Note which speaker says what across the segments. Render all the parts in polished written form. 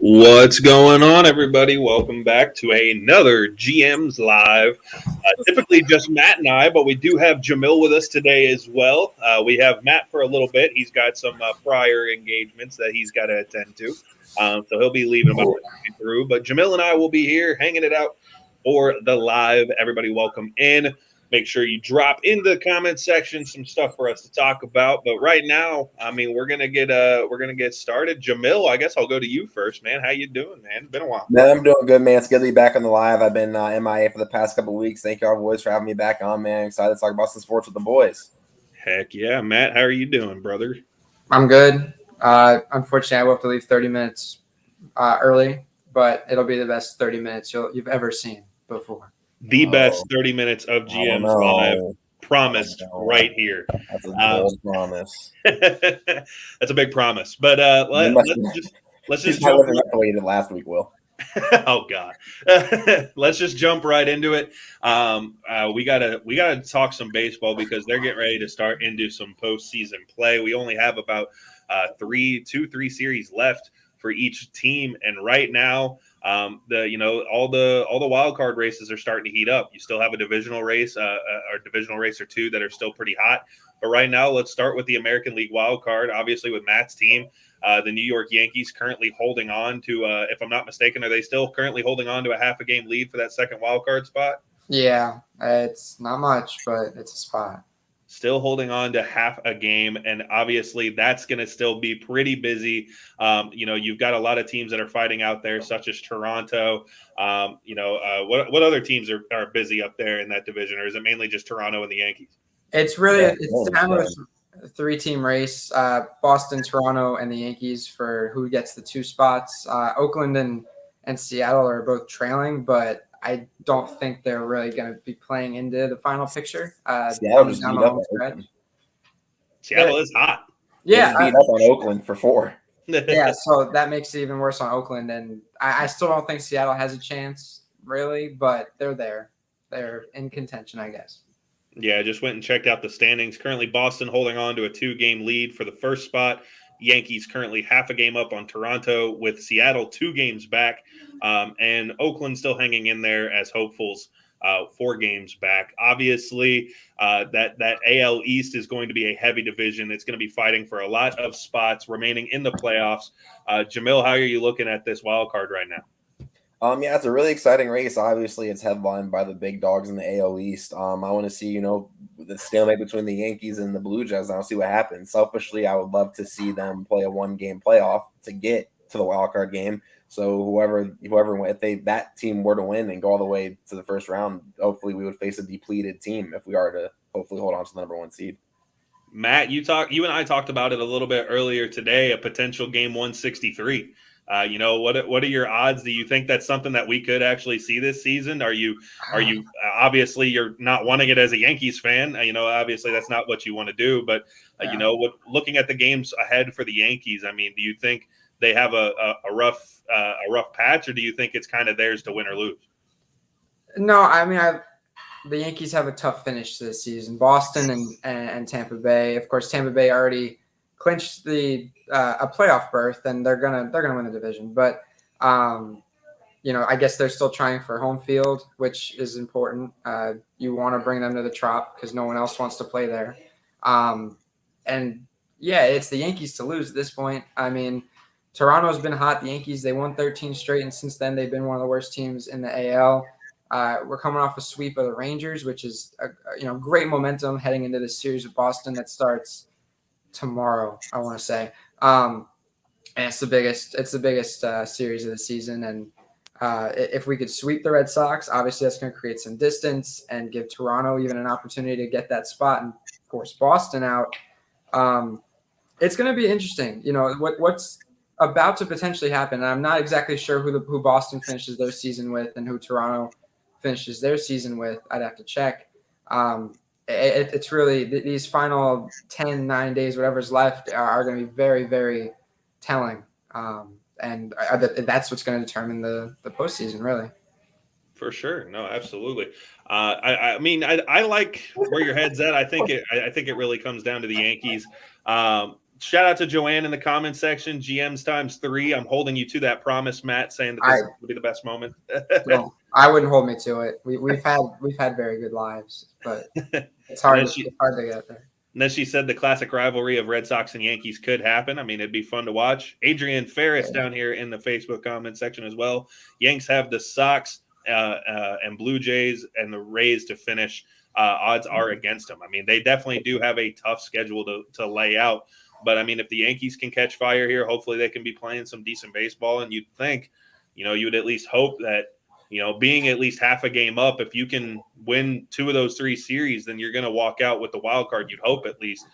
Speaker 1: What's going on, everybody? Welcome back to another GM's Live. Typically just Matt and I, but we do have Jamil with us today as well. We have Matt for a little bit. He's got some prior engagements that he's got to attend to. So he'll be leaving about through. But Jamil and I will be here hanging it out for the live. Everybody welcome in. Make sure you drop in the comment section some stuff for us to talk about. But right now, I mean, we're gonna get started. Jamil, I guess I'll go to you first, man. How you doing, man? Been a while.
Speaker 2: Man, I'm doing good, man. It's good to be back on the live. I've been MIA for the past couple of weeks. Thank y'all, boys, for having me back on, man. Excited to talk about some sports with the boys.
Speaker 1: Heck yeah, Matt. How are you doing, brother?
Speaker 3: I'm good. Unfortunately, I will have to leave 30 minutes early, but it'll be the best 30 minutes you've ever seen before.
Speaker 1: The best 30 minutes of GM's Live promised right here.
Speaker 2: That's a bold promise.
Speaker 1: That's a big promise. But let's just
Speaker 2: jump
Speaker 1: jump
Speaker 2: right the way you did last week, Will.
Speaker 1: Oh God. Let's just jump right into it. We gotta talk some baseball because they're getting ready to start into some postseason play. We only have about three series left for each team, and right now all the wild card races are starting to heat up. You still have a divisional race, or divisional race or two that are still pretty hot. But right now, let's start with the American League wild card. Obviously, with Matt's team, the New York Yankees currently holding on to, if I'm not mistaken, are they still currently holding on to a half a game lead for that second wild card spot?
Speaker 3: Yeah, it's not much, but it's a spot.
Speaker 1: Still holding on to half a game, and obviously that's going to still be pretty busy. You've got a lot of teams that are fighting out there, such as Toronto. What other teams are busy up there in that division, or is it mainly just Toronto and the Yankees?
Speaker 3: It's really it's down to a three-team race: Boston, Toronto, and the Yankees for who gets the two spots. Oakland and Seattle are both trailing, but I don't think they're really going to be playing into the final picture.
Speaker 2: Seattle just beat up on
Speaker 1: Oakland. Seattle is hot.
Speaker 3: Yeah,
Speaker 2: beat up on Oakland for 4.
Speaker 3: Yeah, so that makes it even worse on Oakland, and I still don't think Seattle has a chance, really, but they're there. They're in contention, I guess.
Speaker 1: Yeah, I just went and checked out the standings. Currently, Boston holding on to a 2-game lead for the first spot. Yankees currently half a game up on Toronto, with Seattle 2 games back, and Oakland still hanging in there as hopefuls, 4 games back. Obviously, that AL East is going to be a heavy division. It's going to be fighting for a lot of spots remaining in the playoffs. Jamil, how are you looking at this wild card right now?
Speaker 2: Yeah, it's a really exciting race. Obviously, it's headlined by the big dogs in the AL East. I want to see, the stalemate between the Yankees and the Blue Jays. I'll see what happens. Selfishly, I would love to see them play a 1-game playoff to get to the wild card game. So whoever, if that team were to win and go all the way to the first round, hopefully we would face a depleted team if we are to hopefully hold on to the number 1 seed.
Speaker 1: Matt, you and I talked about it a little bit earlier today, a potential game 163. What are your odds? Do you think that's something that we could actually see this season? Are you obviously you're not wanting it as a Yankees fan. Obviously that's not what you want to do. But looking at the games ahead for the Yankees, I mean, do you think they have a rough patch, or do you think it's kind of theirs to win or lose?
Speaker 3: No, I mean, the Yankees have a tough finish to the season. Boston and Tampa Bay. Of course, Tampa Bay already clinched a playoff berth, and they're gonna win the division. But I guess they're still trying for home field, which is important. You want to bring them to the Trop because no one else wants to play there. And yeah, it's the Yankees to lose at this point. I mean, Toronto's been hot. The Yankees, they won 13 straight, and since then they've been one of the worst teams in the AL. We're coming off a sweep of the Rangers, which is great momentum heading into this series with Boston that starts tomorrow, I want to say. And it's the biggest series of the season. And if we could sweep the Red Sox, obviously that's going to create some distance and give Toronto even an opportunity to get that spot, and of course Boston out. It's going to be interesting. What's about to potentially happen. I'm not exactly sure who Boston finishes their season with and who Toronto finishes their season with. I'd have to check. It's really these final 10, 9 days, whatever's left, are going to be very, very telling. And that's what's going to determine the postseason, really.
Speaker 1: For sure. No, absolutely. I mean, I like where your head's at. I think it really comes down to the Yankees. shout out to Joanne in the comment section. GMs times 3. I'm holding you to that promise, Matt, saying that this is going to be the best moment.
Speaker 3: No, I wouldn't hold me to it. We've had very good lives, but it's hard to get there.
Speaker 1: And then she said the classic rivalry of Red Sox and Yankees could happen. I mean, it'd be fun to watch. Adrian Ferris down here in the Facebook comment section as well. Yanks have the Sox and Blue Jays and the Rays to finish. Odds are against them. I mean, they definitely do have a tough schedule to lay out. But, I mean, if the Yankees can catch fire here, hopefully they can be playing some decent baseball. And you'd think, you would at least hope that, being at least half a game up, if you can win 2 of those 3 series, then you're going to walk out with the wild card. You'd hope at least,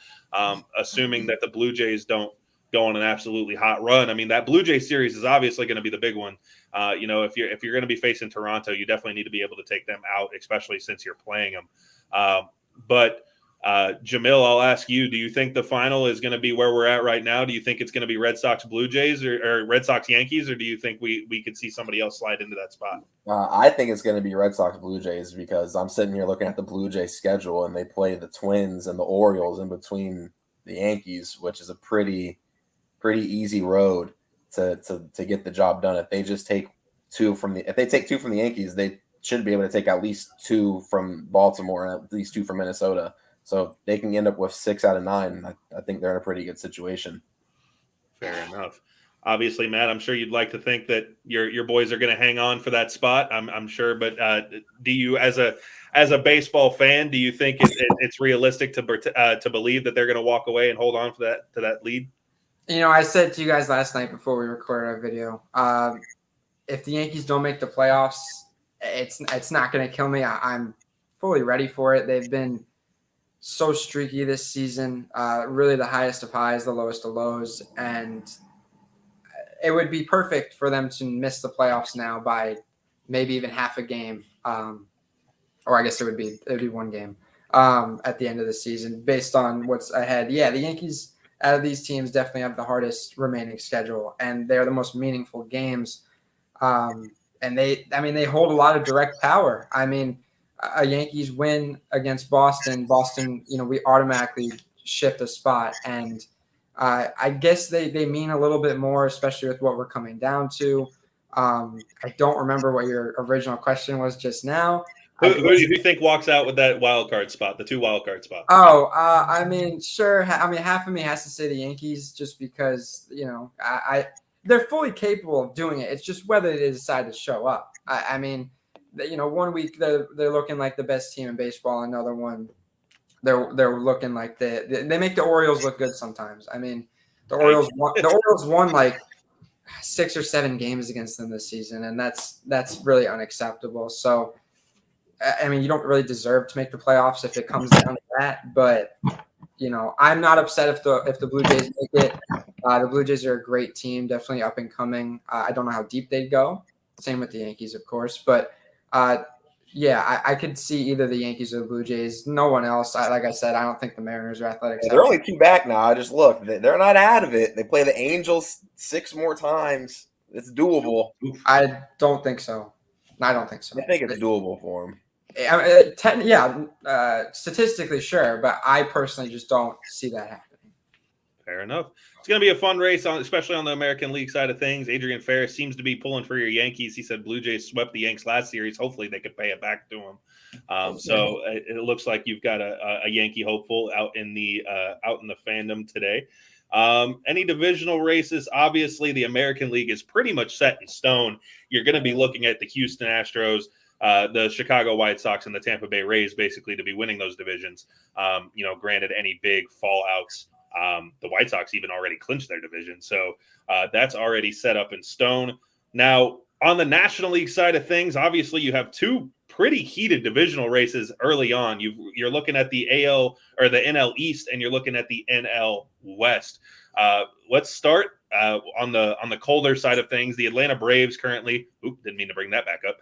Speaker 1: assuming that the Blue Jays don't go on an absolutely hot run. I mean, that Blue Jay series is obviously going to be the big one. If you're going to be facing Toronto, you definitely need to be able to take them out, especially since you're playing them. But Jamil, I'll ask you, do you think the final is going to be where we're at right now? Do you think it's going to be Red Sox Blue Jays or Red Sox Yankees, or do you think we could see somebody else slide into that spot?
Speaker 2: I think it's going to be Red Sox Blue Jays because I'm sitting here looking at the Blue Jays schedule, and they play the Twins and the Orioles in between the Yankees, which is a pretty easy road to get the job done. If they just take 2 from the Yankees, they should be able to take at least 2 from Baltimore and at least 2 from Minnesota. So they can end up with 6 out of 9. I think they're in a pretty good situation.
Speaker 1: Fair enough. Obviously, Matt, I'm sure you'd like to think that your boys are going to hang on for that spot. I'm sure, but do you, as a baseball fan, do you think it's realistic to believe that they're going to walk away and hold on to that lead?
Speaker 3: I said to you guys last night before we recorded our video, if the Yankees don't make the playoffs, it's not going to kill me. I'm fully ready for it. They've been so streaky this season, really the highest of highs, the lowest of lows, and it would be perfect for them to miss the playoffs now by maybe even half a game, or I guess it would be 1 game at the end of the season based on what's ahead. Yeah, the Yankees out of these teams definitely have the hardest remaining schedule, and they're the most meaningful games. And they hold a lot of direct power. I mean, a Yankees win against Boston, we automatically shift a spot. And I guess they mean a little bit more, especially with what we're coming down to. I don't remember what your original question was just now.
Speaker 1: Who do you think walks out with that wild card spot, the 2 wild card spots?
Speaker 3: Oh, I mean, sure. I mean, half of me has to say the Yankees just because, they're fully capable of doing it. It's just whether they decide to show up. I mean, 1 week they're looking like the best team in baseball. Another one, they're looking like they make the Orioles look good sometimes. I mean, the Orioles won like 6 or 7 games against them this season, and that's really unacceptable. So, I mean, you don't really deserve to make the playoffs if it comes down to that. But I'm not upset if the Blue Jays make it. The Blue Jays are a great team, definitely up and coming. I don't know how deep they'd go. Same with the Yankees, of course. But I could see either the Yankees or the Blue Jays. No one else. Like I said, I don't think the Mariners or Athletics.
Speaker 2: They're only 2 back now. I just looked. They're not out of it. They play the Angels 6 more times. It's doable.
Speaker 3: I don't think so. I don't think so.
Speaker 2: I think it's doable for them.
Speaker 3: Statistically, sure, but I personally just don't see that happening.
Speaker 1: Fair enough. It's going to be a fun race, especially on the American League side of things. Adrian Ferris seems to be pulling for your Yankees. He said Blue Jays swept the Yanks last series. Hopefully they could pay it back to him. So it looks like you've got a Yankee hopeful out in the fandom today. Any divisional races? Obviously, the American League is pretty much set in stone. You're going to be looking at the Houston Astros, the Chicago White Sox, and the Tampa Bay Rays basically to be winning those divisions. Granted, any big fallouts. The White Sox even already clinched their division. So that's already set up in stone. Now, on the National League side of things, obviously you have 2 pretty heated divisional races early on. You're looking at the AL or the NL East, and you're looking at the NL West. Let's start on the colder side of things. The Atlanta Braves currently, didn't mean to bring that back up.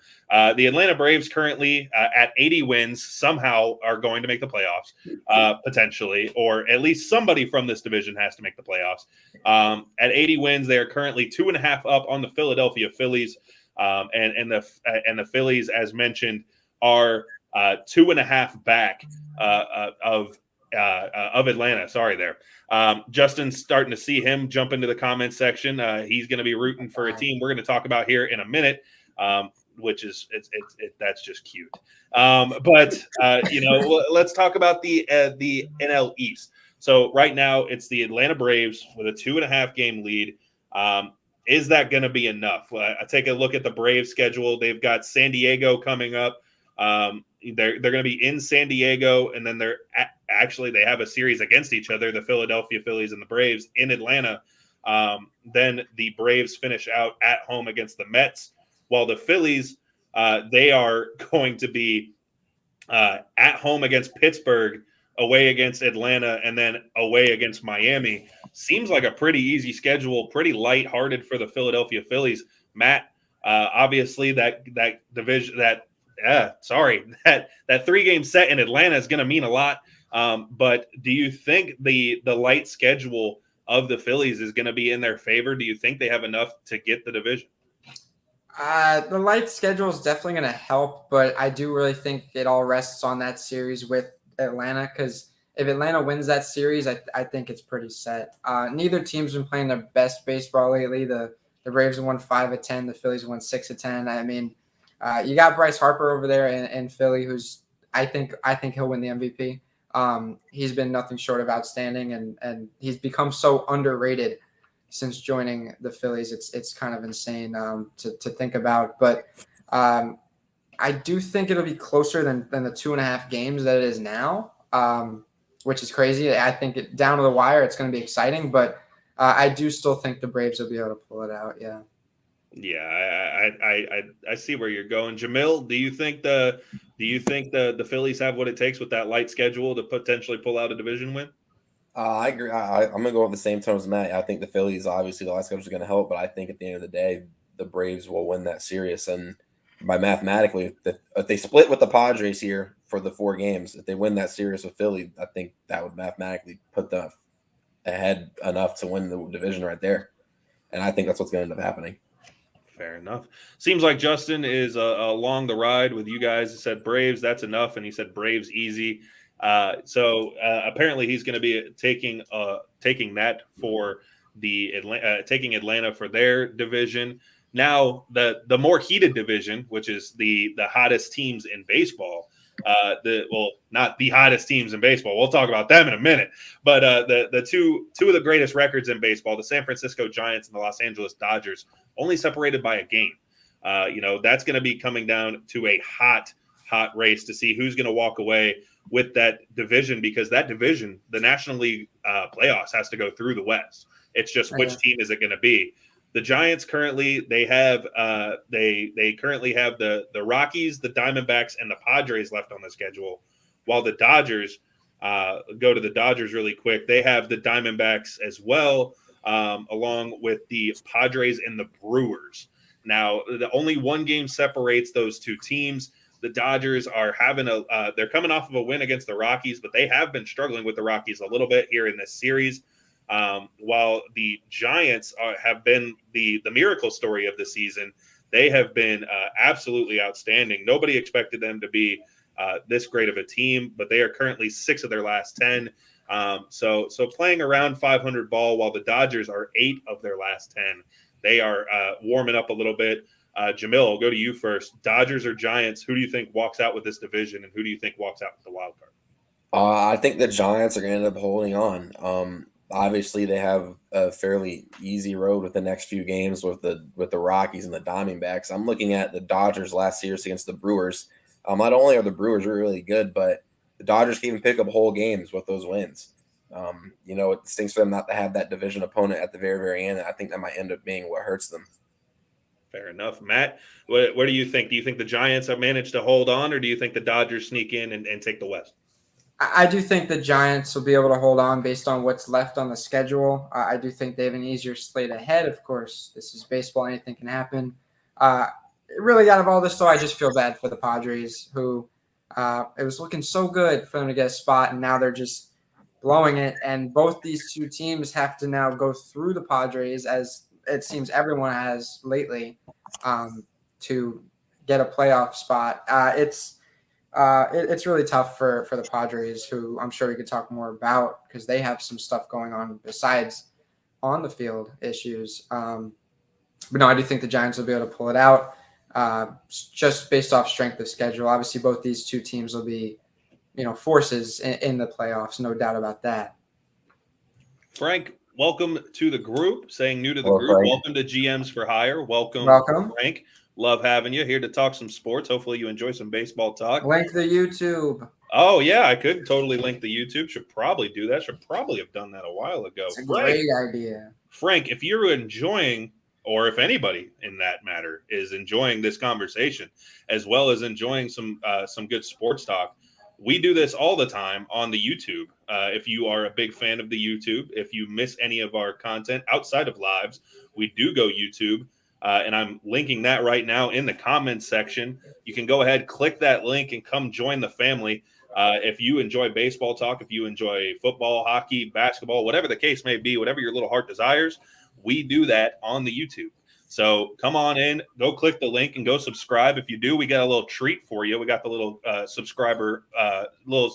Speaker 1: The Atlanta Braves currently at 80 wins somehow are going to make the playoffs, potentially, or at least somebody from this division has to make the playoffs. At 80 wins, they are currently 2.5 up on the Philadelphia Phillies, and the Phillies, as mentioned, are 2.5 back of of Atlanta. Sorry there. Justin's starting to see him jump into the comments section. He's going to be rooting for a team we're going to talk about here in a minute, which is that's just cute. But let's talk about the NL East. So right now it's the Atlanta Braves with a 2.5 game lead. Is that going to be enough? I take a look at the Braves schedule. They've got San Diego coming up. They're going to be in San Diego, and then they have a series against each other, the Philadelphia Phillies and the Braves in Atlanta. Then the Braves finish out at home against the Mets, while the Phillies, they are going to be at home against Pittsburgh, away against Atlanta, and then away against Miami. Seems like a pretty easy schedule, pretty lighthearted for the Philadelphia Phillies. Matt, obviously that division, that 3-game set in Atlanta is going to mean a lot. But do you think the light schedule of the Phillies is going to be in their favor? Do you think they have enough to get the division?
Speaker 3: The light schedule is definitely going to help, but I do really think it all rests on that series with Atlanta, because if Atlanta wins that series, I think it's pretty set. Neither team's been playing their best baseball lately. The Braves have won 5 of 10. The Phillies have won 6 of 10. I mean, you got Bryce Harper over there in Philly, who's I think he'll win the MVP. He's been nothing short of outstanding, and he's become so underrated since joining the Phillies. It's kind of insane to think about. But I do think it'll be closer than the 2.5 games that it is now, which is crazy. I think down to the wire, it's going to be exciting, but I do still think the Braves will be able to pull it out. Yeah.
Speaker 1: Yeah, I see where you're going, Jamil. Do you think the Phillies have what it takes with that light schedule to potentially pull out a division win?
Speaker 2: I agree. I'm going to go with the same terms as Matt. I think the Phillies, obviously, the light schedule is going to help, but I think at the end of the day, the Braves will win that series. And by mathematically, if they split with the Padres here for the 4 games, if they win that series with Philly, I think that would mathematically put them ahead enough to win the division right there. And I think that's what's going to end up happening.
Speaker 1: Fair enough. Seems like Justin is along the ride with you guys. He said Braves, that's enough, and he said Braves easy. So apparently he's going to be taking that for taking Atlanta for their division. Now the more heated division, which is the hottest teams in baseball. Not the hottest teams in baseball. We'll talk about them in a minute. But the two of the greatest records in baseball, the San Francisco Giants and the Los Angeles Dodgers, only separated by a game. That's going to be coming down to a hot race to see who's going to walk away with that division, because that division, the National League playoffs, has to go through the West. It's just which team is it going to be? The Giants currently they currently have the Rockies, the Diamondbacks, and the Padres left on the schedule, while the Dodgers go to the Dodgers really quick. They have the Diamondbacks as well, along with the Padres and the Brewers. Now, the only 1 game separates those 2 teams. The Dodgers are they're coming off of a win against the Rockies, but they have been struggling with the Rockies a little bit here in this series. While the Giants have been the miracle story of the season. They have been absolutely outstanding. Nobody expected them to be this great of a team, but they are currently 6 of their last 10. So playing around 500 ball, while the Dodgers are 8 of their last 10. They are warming up a little bit. Jamil, I'll go to you first. Dodgers or Giants, who do you think walks out with this division, and who do you think walks out with the wild card?
Speaker 2: I think the Giants are going to end up holding on. Obviously, they have a fairly easy road with the next few games with the Rockies and the Diamondbacks. I'm looking at the Dodgers last series against the Brewers. Not only are the Brewers really good, but the Dodgers can even pick up whole games with those wins. It stinks for them not to have that division opponent at the very, very end. I think that might end up being what hurts them.
Speaker 1: Fair enough. Matt, what do you think? Do you think the Giants have managed to hold on, or do you think the Dodgers sneak in and take the West?
Speaker 3: I do think the Giants will be able to hold on based on what's left on the schedule. I do think they have an easier slate ahead. Of course, this is baseball. Anything can happen. Really, out of all this, though, I just feel bad for the Padres, who it was looking so good for them to get a spot, and now they're just blowing it. And both these 2 teams have to now go through the Padres, as it seems everyone has lately, to get a playoff spot. It's It's really tough for the Padres, who I'm sure we could talk more about because they have some stuff going on besides on the field issues. But no, I do think the Giants will be able to pull it out just based off strength of schedule. Obviously, both these two teams will be, forces in the playoffs. No doubt about that.
Speaker 1: Frank, welcome to the group. Saying new to the
Speaker 2: Hello,
Speaker 1: group.
Speaker 2: Frank.
Speaker 1: Welcome to GMs for Hire. Welcome, Frank. Love having you here to talk some sports. Hopefully you enjoy some baseball talk.
Speaker 3: Link the YouTube.
Speaker 1: Oh, yeah, I could totally link the YouTube. Should probably do that. Should probably have done that a while ago.
Speaker 3: It's a great idea.
Speaker 1: Frank, if you're enjoying, or if anybody in that matter is enjoying this conversation, as well as enjoying some good sports talk, we do this all the time on the YouTube. If you are a big fan of the YouTube, if you miss any of our content outside of lives, we do go YouTube. And I'm linking that right now in the comments section. You can go ahead, click that link, and come join the family. If you enjoy baseball talk, if you enjoy football, hockey, basketball, whatever the case may be, whatever your little heart desires, we do that on the YouTube. So come on in, go click the link, and go subscribe. If you do, we got a little treat for you. We got the little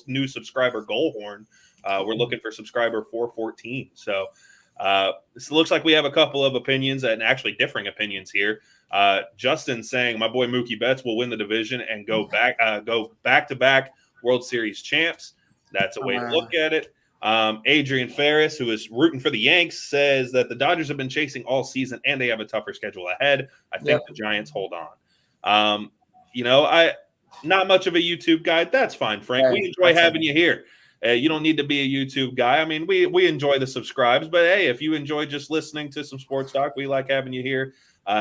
Speaker 1: new subscriber goal horn. We're looking for subscriber 414. So this looks like we have a couple of opinions and actually differing opinions here. Justin saying my boy Mookie Betts will win the division and go back-to-back World Series champs. That's a way to look at it. Adrian Ferris, who is rooting for the Yanks, says that the Dodgers have been chasing all season and they have a tougher schedule ahead. I think the Giants hold on. I not much of a YouTube guy. That's fine, Frank.
Speaker 3: Right.
Speaker 1: We enjoy having you here. You don't need to be a YouTube guy. I mean, we enjoy the subscribes, but hey, if you enjoy just listening to some sports talk, we like having you here.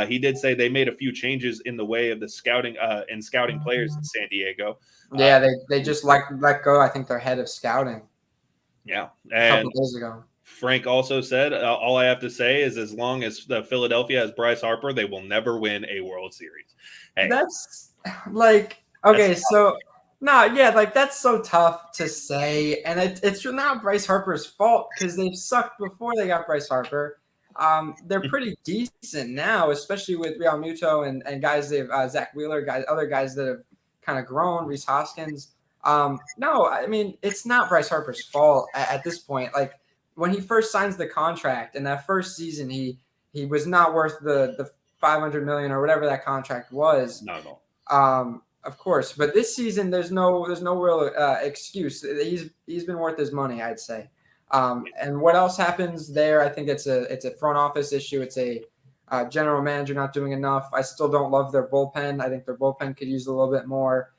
Speaker 1: He did say they made a few changes in the way of the scouting players in San Diego.
Speaker 3: Yeah, they just let go. I think their head of scouting.
Speaker 1: Yeah,
Speaker 3: a couple days ago.
Speaker 1: Frank also said, all I have to say is as long as Philadelphia has Bryce Harper, they will never win a World Series. Hey,
Speaker 3: that's like okay, so. No, yeah, that's so tough to say, and it's not Bryce Harper's fault because they've sucked before they got Bryce Harper. They're pretty decent now, especially with Real Muto and guys they've Zach Wheeler, other guys that have kind of grown, Rhys Hoskins. No, I mean it's not Bryce Harper's fault at this point. Like when he first signs the contract in that first season, he was not worth the $500 million or whatever that contract was.
Speaker 1: No.
Speaker 3: Of course, but this season there's no real excuse. He's been worth his money, I'd say. And what else happens there? I think it's a front office issue. It's a general manager not doing enough. I still don't love their bullpen. I think their bullpen could use a little bit more.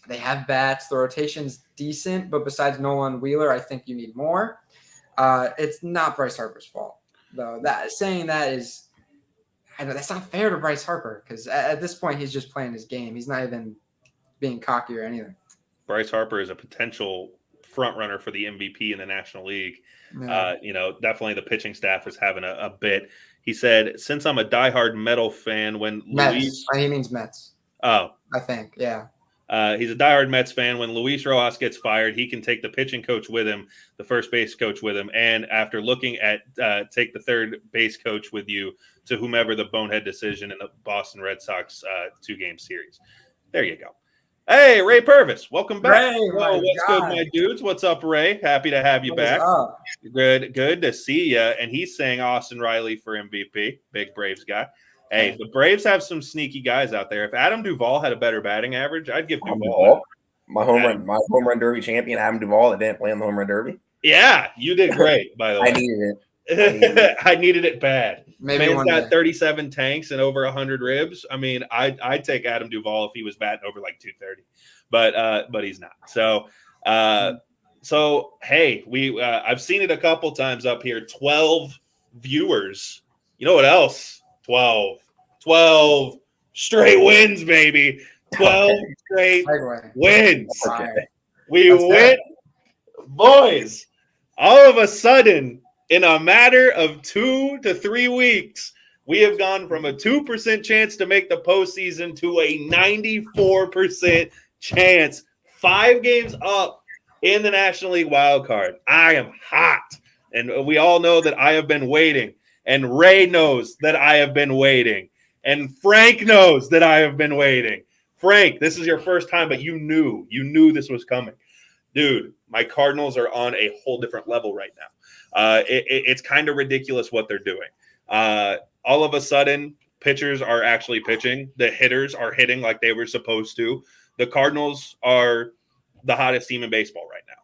Speaker 3: They have bats. The rotation's decent, but besides Nolan Wheeler, I think you need more. It's not Bryce Harper's fault, though. Saying that is. I know that's not fair to Bryce Harper because at this point he's just playing his game. He's not even being cocky or anything.
Speaker 1: Bryce Harper is a potential front runner for the MVP in the National League.
Speaker 3: Yeah.
Speaker 1: Definitely the pitching staff is having a bit. He said, since I'm a diehard Metal fan, when
Speaker 3: Mets. He means Mets.
Speaker 1: Oh,
Speaker 3: I think, yeah.
Speaker 1: He's a diehard Mets fan. When Luis Rojas gets fired, he can take the pitching coach with him, the first base coach with him, and after looking at take the third base coach with you to whomever the bonehead decision in the Boston Red Sox 2-game series. There you go. Hey, Ray Purvis, welcome back.
Speaker 3: Ray,
Speaker 1: what's good, my dudes? What's up, Ray? Happy to have you back. Good to see you. And he's saying Austin Riley for MVP, big Braves guy. Hey, the Braves have some sneaky guys out there. If Adam Duvall had a better batting average, I'd give Duvall.
Speaker 2: My home run derby champion, Adam Duvall, that didn't play in the home run derby.
Speaker 1: Yeah, you did great, by the way.
Speaker 2: I needed it.
Speaker 1: I needed it bad.
Speaker 3: Maybe
Speaker 1: Man's got 37 tanks and over 100 ribs. I mean, I'd take Adam Duvall if he was batting over like 230, but he's not. So hey, I've seen it a couple times up here. 12 viewers. You know what else? 12 straight wins, baby. 12 straight wins. We win, boys. All of a sudden, in a matter of 2 to 3 weeks, we have gone from a 2% chance to make the postseason to a 94% chance. 5 games up in the National League wild card. I am hot. And we all know that I have been waiting. And Ray knows that I have been waiting. And Frank knows that I have been waiting. Frank, this is your first time, but you knew this was coming. Dude, my Cardinals are on a whole different level right now. It's kind of ridiculous what they're doing. All of a sudden, pitchers are actually pitching. The hitters are hitting like they were supposed to. The Cardinals are the hottest team in baseball right now.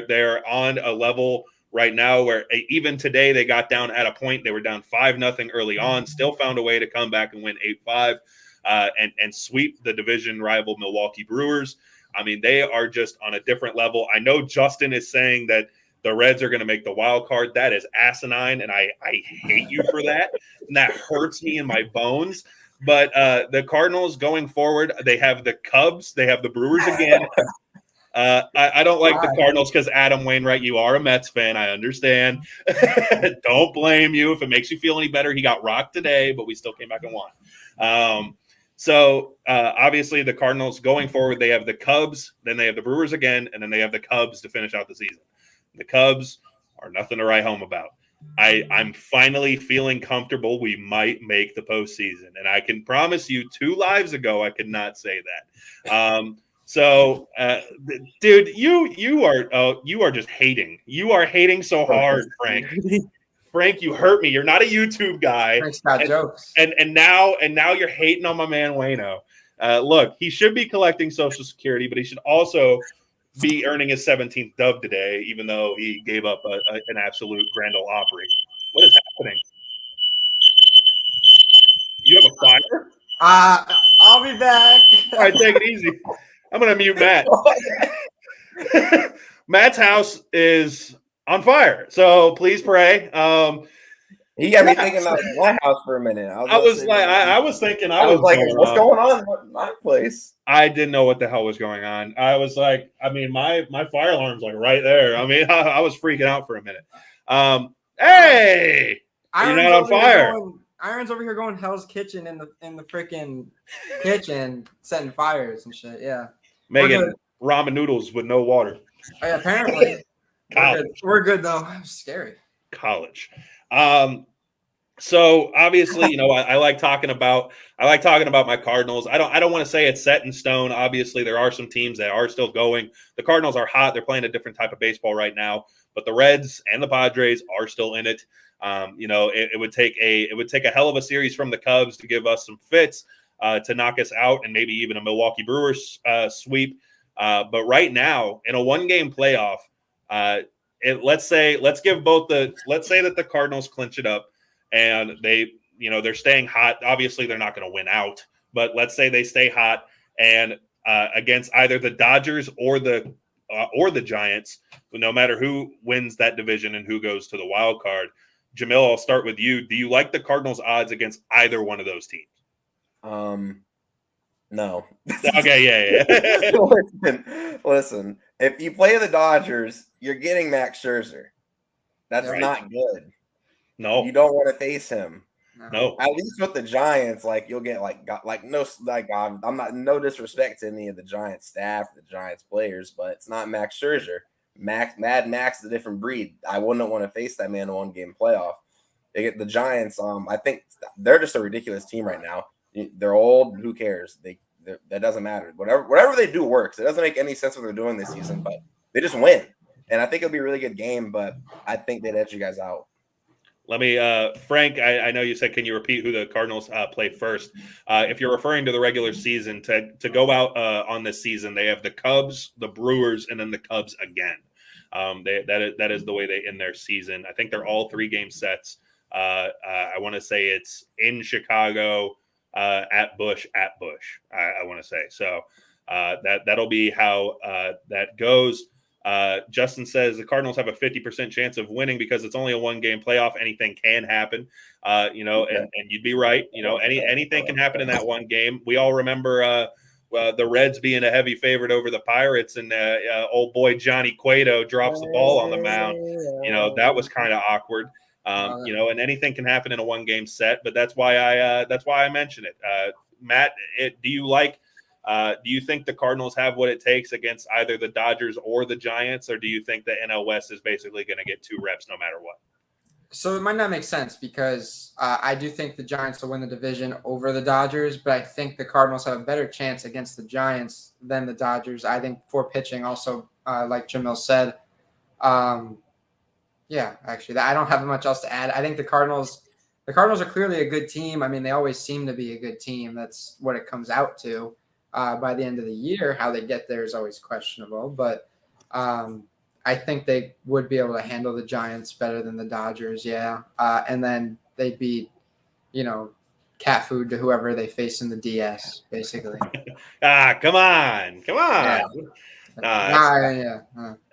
Speaker 1: They're on a level right now where even today they got down at a point. They were down 5-0 early on, still found a way to come back and win 8-5 and sweep the division rival Milwaukee Brewers. I mean, they are just on a different level. I know Justin is saying that the Reds are going to make the wild card. That is asinine, and I hate you for that. And that hurts me in my bones. But the Cardinals going forward, they have the Cubs. They have the Brewers again. I don't like the Cardinals because Adam Wainwright, you are a Mets fan. I understand. Don't blame you. If it makes you feel any better, he got rocked today, but we still came back and won. So obviously the Cardinals going forward, they have the Cubs, then they have the Brewers again, and then they have the Cubs to finish out the season. The Cubs are nothing to write home about. I'm finally feeling comfortable we might make the postseason. And I can promise you 2 lives ago, I could not say that. Dude, you are just hating. You are hating so hard, Frank. Frank, you hurt me. You're not a YouTube guy.
Speaker 3: Frank's got jokes.
Speaker 1: And now you're hating on my man Wayno. Look, he should be collecting Social Security, but he should also be earning his 17th dub today, even though he gave up an absolute Grand Ole Opry. What is happening? You have a fire?
Speaker 3: I'll be back.
Speaker 1: All right, take it easy. I'm going to mute Matt. Matt's house is on fire, so please pray.
Speaker 2: He got me thinking about my house for a minute.
Speaker 1: I was thinking,
Speaker 2: what's going on in my place?
Speaker 1: I didn't know what the hell was going on. I was like, I mean, my fire alarm's like right there. I mean, I was freaking out for a minute. Hey, you're not on fire.
Speaker 3: Iron's over here going Hell's Kitchen in the freaking kitchen, setting fires and shit. Yeah,
Speaker 1: making ramen noodles with no water.
Speaker 3: Apparently, we're good though. It was scary.
Speaker 1: College. So obviously, I like talking about my Cardinals. I don't want to say it's set in stone. Obviously, there are some teams that are still going. The Cardinals are hot. They're playing a different type of baseball right now, but the Reds and the Padres are still in it. It would take a hell of a series from the Cubs to give us some fits to knock us out, and maybe even a Milwaukee Brewers sweep. But right now, in a 1-game playoff, let's say that the Cardinals clinch it up and they're staying hot. Obviously they're not going to win out, but let's say they stay hot and against either the Dodgers or the Giants, no matter who wins that division and who goes to the wild card. Jamil, I'll start with you. Do you like the Cardinals odds against either one of those teams?
Speaker 2: No.
Speaker 1: Okay, yeah.
Speaker 2: Listen, if you play the Dodgers, you're getting Max Scherzer. That's
Speaker 1: right.
Speaker 2: Not good.
Speaker 1: No.
Speaker 2: You don't want to face him.
Speaker 1: No.
Speaker 2: At least with the Giants, you'll get I'm not, no disrespect to any of the Giants staff, the Giants players, but it's not Max Scherzer. Mad Max is a different breed. I wouldn't want to face that man in a 1-game playoff. They get the Giants. I think they're just a ridiculous team right now. They're old. Who cares? That doesn't matter. Whatever they do works. It doesn't make any sense what they're doing this season, but they just win. And I think it'll be a really good game, but I think they'd edge you guys out.
Speaker 1: Let me, Frank, I know you said, can you repeat who the Cardinals play first? If you're referring to the regular season, to go out on this season, they have the Cubs, the Brewers, and then the Cubs again. That is the way they end their season. I think they're all 3-game sets. I want to say it's in Chicago, at Busch. I want to say so. That'll be how that goes. Justin says the Cardinals have a 50% chance of winning because it's only a 1-game playoff. Anything can happen, and you'd be right. Anything can happen in that 1 game. We all remember the Reds being a heavy favorite over the Pirates, and old boy Johnny Cueto drops the ball on the mound. That was kind of awkward. And anything can happen in a 1-game set, but that's why I mention it. Matt, do you think the Cardinals have what it takes against either the Dodgers or the Giants, or do you think the NL West is basically going to get 2 reps no matter what?
Speaker 3: So it might not make sense because I do think the Giants will win the division over the Dodgers, but I think the Cardinals have a better chance against the Giants than the Dodgers. I think for pitching also, like Jamil said, yeah, actually, I don't have much else to add. I think the Cardinals are clearly a good team. I mean, they always seem to be a good team. That's what it comes out to. By the end of the year, how they get there is always questionable, but I think they would be able to handle the Giants better than the Dodgers. Yeah, and then they beat, cat food to whoever they face in the DS, basically.
Speaker 1: Come on.
Speaker 3: Yeah.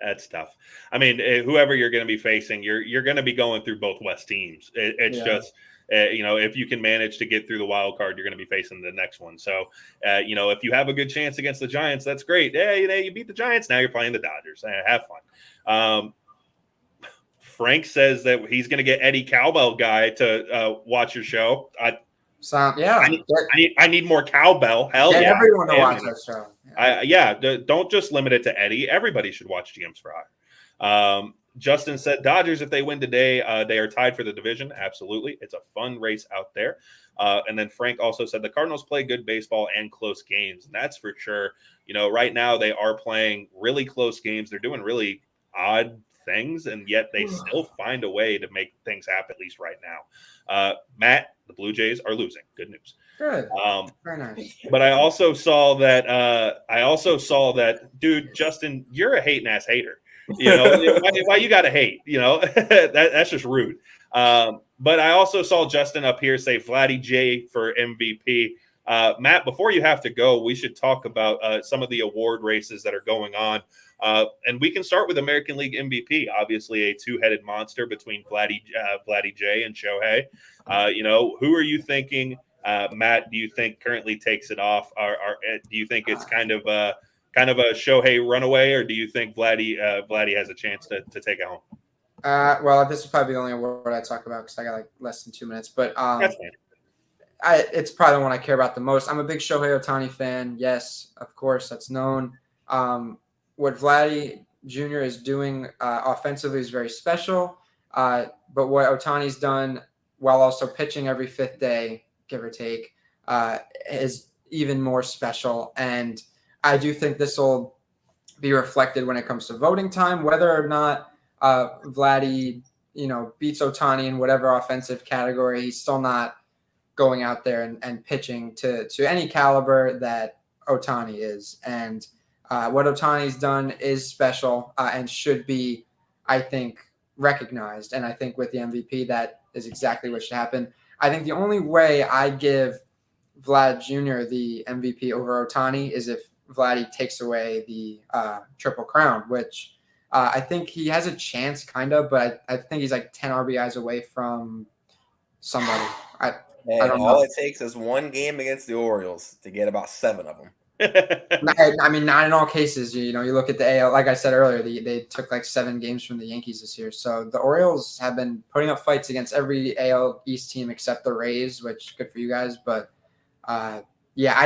Speaker 1: That's tough. I mean, whoever you're going to be facing, you're going to be going through both West teams. It's just, if you can manage to get through the wild card, you're going to be facing the next one. So, if you have a good chance against the Giants, that's great. Yeah, you beat the Giants. Now you're playing the Dodgers. Have fun. Frank says that he's going to get Eddie Cowbell guy to watch your show. I need more cowbell. Hell yeah!
Speaker 3: Everyone to watch that show.
Speaker 1: Don't just limit it to Eddie. Everybody should watch GM's Fry. Justin said Dodgers, if they win today, they are tied for the division. Absolutely, it's a fun race out there. And then Frank also said the Cardinals play good baseball and close games, and that's for sure. Right now they are playing really close games. They're doing really odd things, and yet they still find a way to make things happen, at least right now. Matt, the Blue Jays are losing. Good news.
Speaker 3: Good. Very nice.
Speaker 1: But I also saw that dude, Justin, you're a hating ass hater. Why you gotta hate? That's just rude. But I also saw Justin up here say Vladdy J for MVP. Matt, before you have to go, we should talk about some of the award races that are going on. And we can start with American League MVP, obviously a two-headed monster between Vladdy J and Shohei. Who are you thinking, Matt, do you think currently takes it off? Or do you think it's kind of a Shohei runaway, or do you think Vladdy has a chance to take it home?
Speaker 3: Well, this is probably the only award I talk about because I got like less than 2 minutes. But
Speaker 1: that's fine.
Speaker 3: It's probably the one I care about the most. I'm a big Shohei Ohtani fan. Yes, of course, that's known. What Vladdy Jr. is doing offensively is very special. But what Ohtani's done while also pitching every fifth day, give or take, is even more special. And I do think this will be reflected when it comes to voting time, whether or not Vladdy, beats Ohtani in whatever offensive category. He's still not going out there and pitching to any caliber that Ohtani is. And what Ohtani's done is special and should be, I think, recognized. And I think with the MVP, that is exactly what should happen. I think the only way I give Vlad Jr. the MVP over Ohtani is if Vladdy takes away the Triple Crown, which I think he has a chance, kind of, but I think he's like 10 RBIs away from somebody. I don't know.
Speaker 2: All it takes is one game against the Orioles to get about 7 of them.
Speaker 3: I mean, not in all cases. You look at the AL. Like I said earlier, they took like 7 games from the Yankees this year. So the Orioles have been putting up fights against every AL East team except the Rays, which good for you guys. But I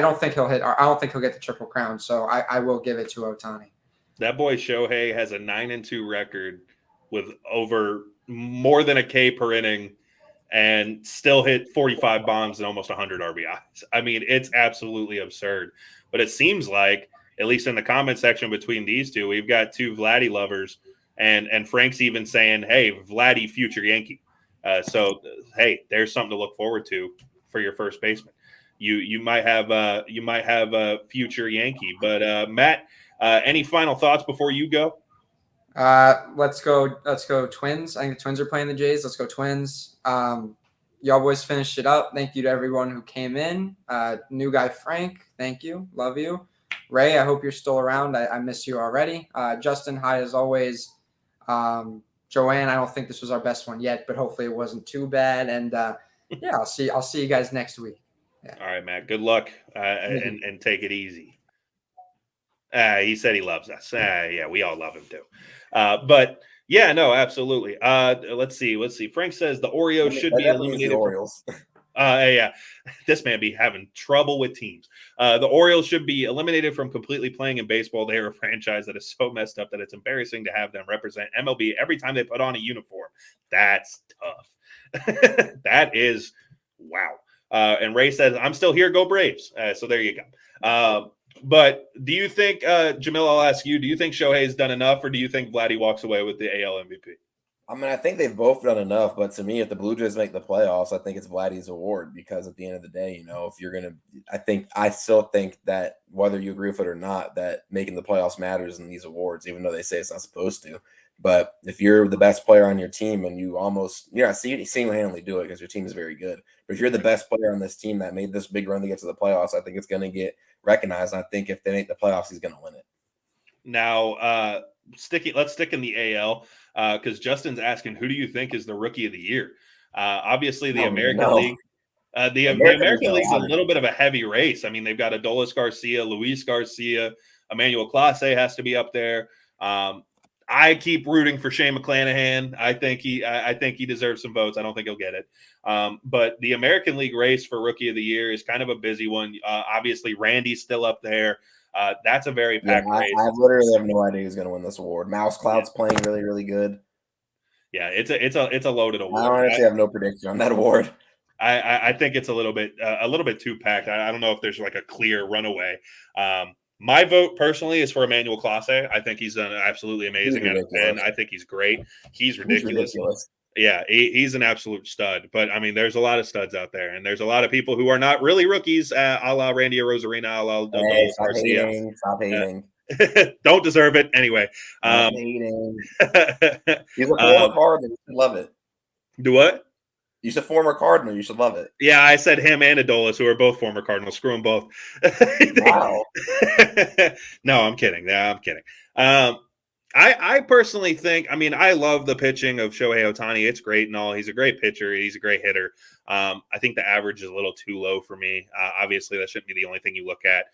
Speaker 3: don't think he'll hit. I don't think he'll get the Triple Crown. So I will give it to Ohtani.
Speaker 1: That boy Shohei has a 9-2 record with over more than a K per inning, and still hit 45 bombs and almost 100 RBIs. I mean, it's absolutely absurd. But it seems like, at least in the comment section between these two, we've got 2 Vladdy lovers, and Frank's even saying, "Hey, Vladdy, future Yankee." So, hey, there's something to look forward to for your first baseman. You might have a future Yankee. But Matt, any final thoughts before you go?
Speaker 3: Let's go Twins. I think the Twins are playing the Jays. Let's go Twins. Y'all boys finished it up. Thank you to everyone who came in. New guy Frank, thank you. Love you. Ray, I hope you're still around. I miss you already. Justin, hi as always. Joanne, I don't think this was our best one yet, but hopefully it wasn't too bad. And I'll see you guys next week. Yeah.
Speaker 1: All right, Matt. Good luck and take it easy. He said he loves us. Yeah, we all love him too. But yeah, no, absolutely. Let's see. Frank says the Oreos should be eliminated.
Speaker 2: The Orioles.
Speaker 1: Yeah, this man be having trouble with teams. The Orioles should be eliminated from completely playing in baseball. They are a franchise that is so messed up that it's embarrassing to have them represent MLB every time they put on a uniform. That's tough. That is wow. And Ray says, "I'm still here. Go Braves." So there you go. But do you think, Jamil? I'll ask you. Do you think Shohei's done enough, or do you think Vladdy walks away with the AL MVP?
Speaker 2: I mean, I think they've both done enough, but to me, if the Blue Jays make the playoffs, I think it's Vladdy's award because at the end of the day, if you're gonna, I still think that whether you agree with it or not, that making the playoffs matters in these awards, even though they say it's not supposed to. But if you're the best player on your team and you're not single-handedly do it because your team is very good. But if you're the best player on this team that made this big run to get to the playoffs, I think it's going to get recognized. And I think if they make the playoffs, he's going to win it.
Speaker 1: Now, let's stick in the AL because Justin's asking, who do you think is the rookie of the year? Obviously, the American League. The American League's a little bit of a heavy race. I mean, they've got Adolis Garcia, Luis Garcia, Emmanuel Clase has to be up there. I keep rooting for Shane McClanahan. I think he deserves some votes. I don't think he'll get it. But the American League race for Rookie of the Year is kind of a busy one. Obviously, Randy's still up there. That's a very packed race.
Speaker 2: I literally have no idea who's going to win this award. Mouse Cloud's playing really, really good.
Speaker 1: Yeah, it's a loaded award.
Speaker 2: I honestly have no prediction on that award.
Speaker 1: I think it's a little bit too packed. I don't know if there's like a clear runaway. My vote personally is for Emmanuel Clase. I think he's done absolutely amazing out of 10. I think he's great. He's ridiculous. Yeah, he's an absolute stud. But I mean, there's a lot of studs out there, and there's a lot of people who are not really rookies, a la Randy Arozarena, a la Garcia.
Speaker 2: Stop hating.
Speaker 1: Don't deserve it anyway.
Speaker 2: Hating. He's a former Cardinal. You should love it.
Speaker 1: Do what?
Speaker 2: He's a former Cardinal. You should love it.
Speaker 1: Yeah, I said him and Adolis, who are both former Cardinals. Screw them both.
Speaker 2: Wow.
Speaker 1: No, I'm kidding. I'm kidding. I personally think, I mean, I love the pitching of Shohei Ohtani. It's great and all. He's a great pitcher. He's a great hitter. I think the average is a little too low for me. Obviously, that shouldn't be the only thing you look at.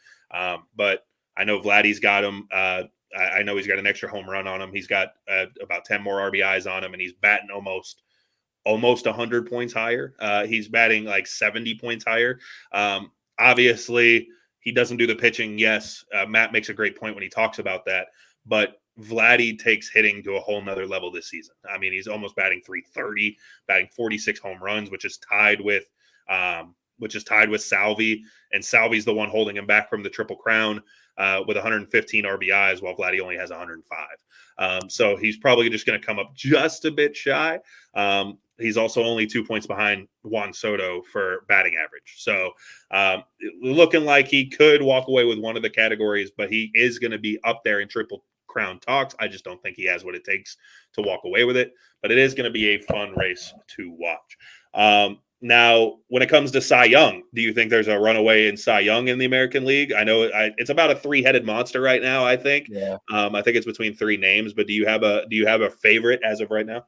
Speaker 1: But I know Vladdy's got him. I know he's got an extra home run on him. He's got about 10 more RBIs on him, and he's batting almost 100 points higher. He's batting like 70 points higher. Obviously, he doesn't do the pitching. Yes, Matt makes a great point when he talks about that. But Vladdy takes hitting to a whole nother level this season. I mean, he's almost batting 330, batting 46 home runs, which is tied with Salvi. And Salvi's the one holding him back from the Triple Crown with 115 RBIs, while Vladdy only has 105. So he's probably just going to come up just a bit shy. He's also only 2 points behind Juan Soto for batting average. So looking like he could walk away with one of the categories, but he is going to be up there in Triple Crown talks. I just don't think he has what it takes to walk away with it. But it is going to be a fun race to watch. Now, when it comes to Cy Young, do you think there's a runaway in Cy Young in the American League? I know it's about a three-headed monster right now, I think.
Speaker 2: Yeah.
Speaker 1: I think it's between three names, but do you have a favorite as of right now?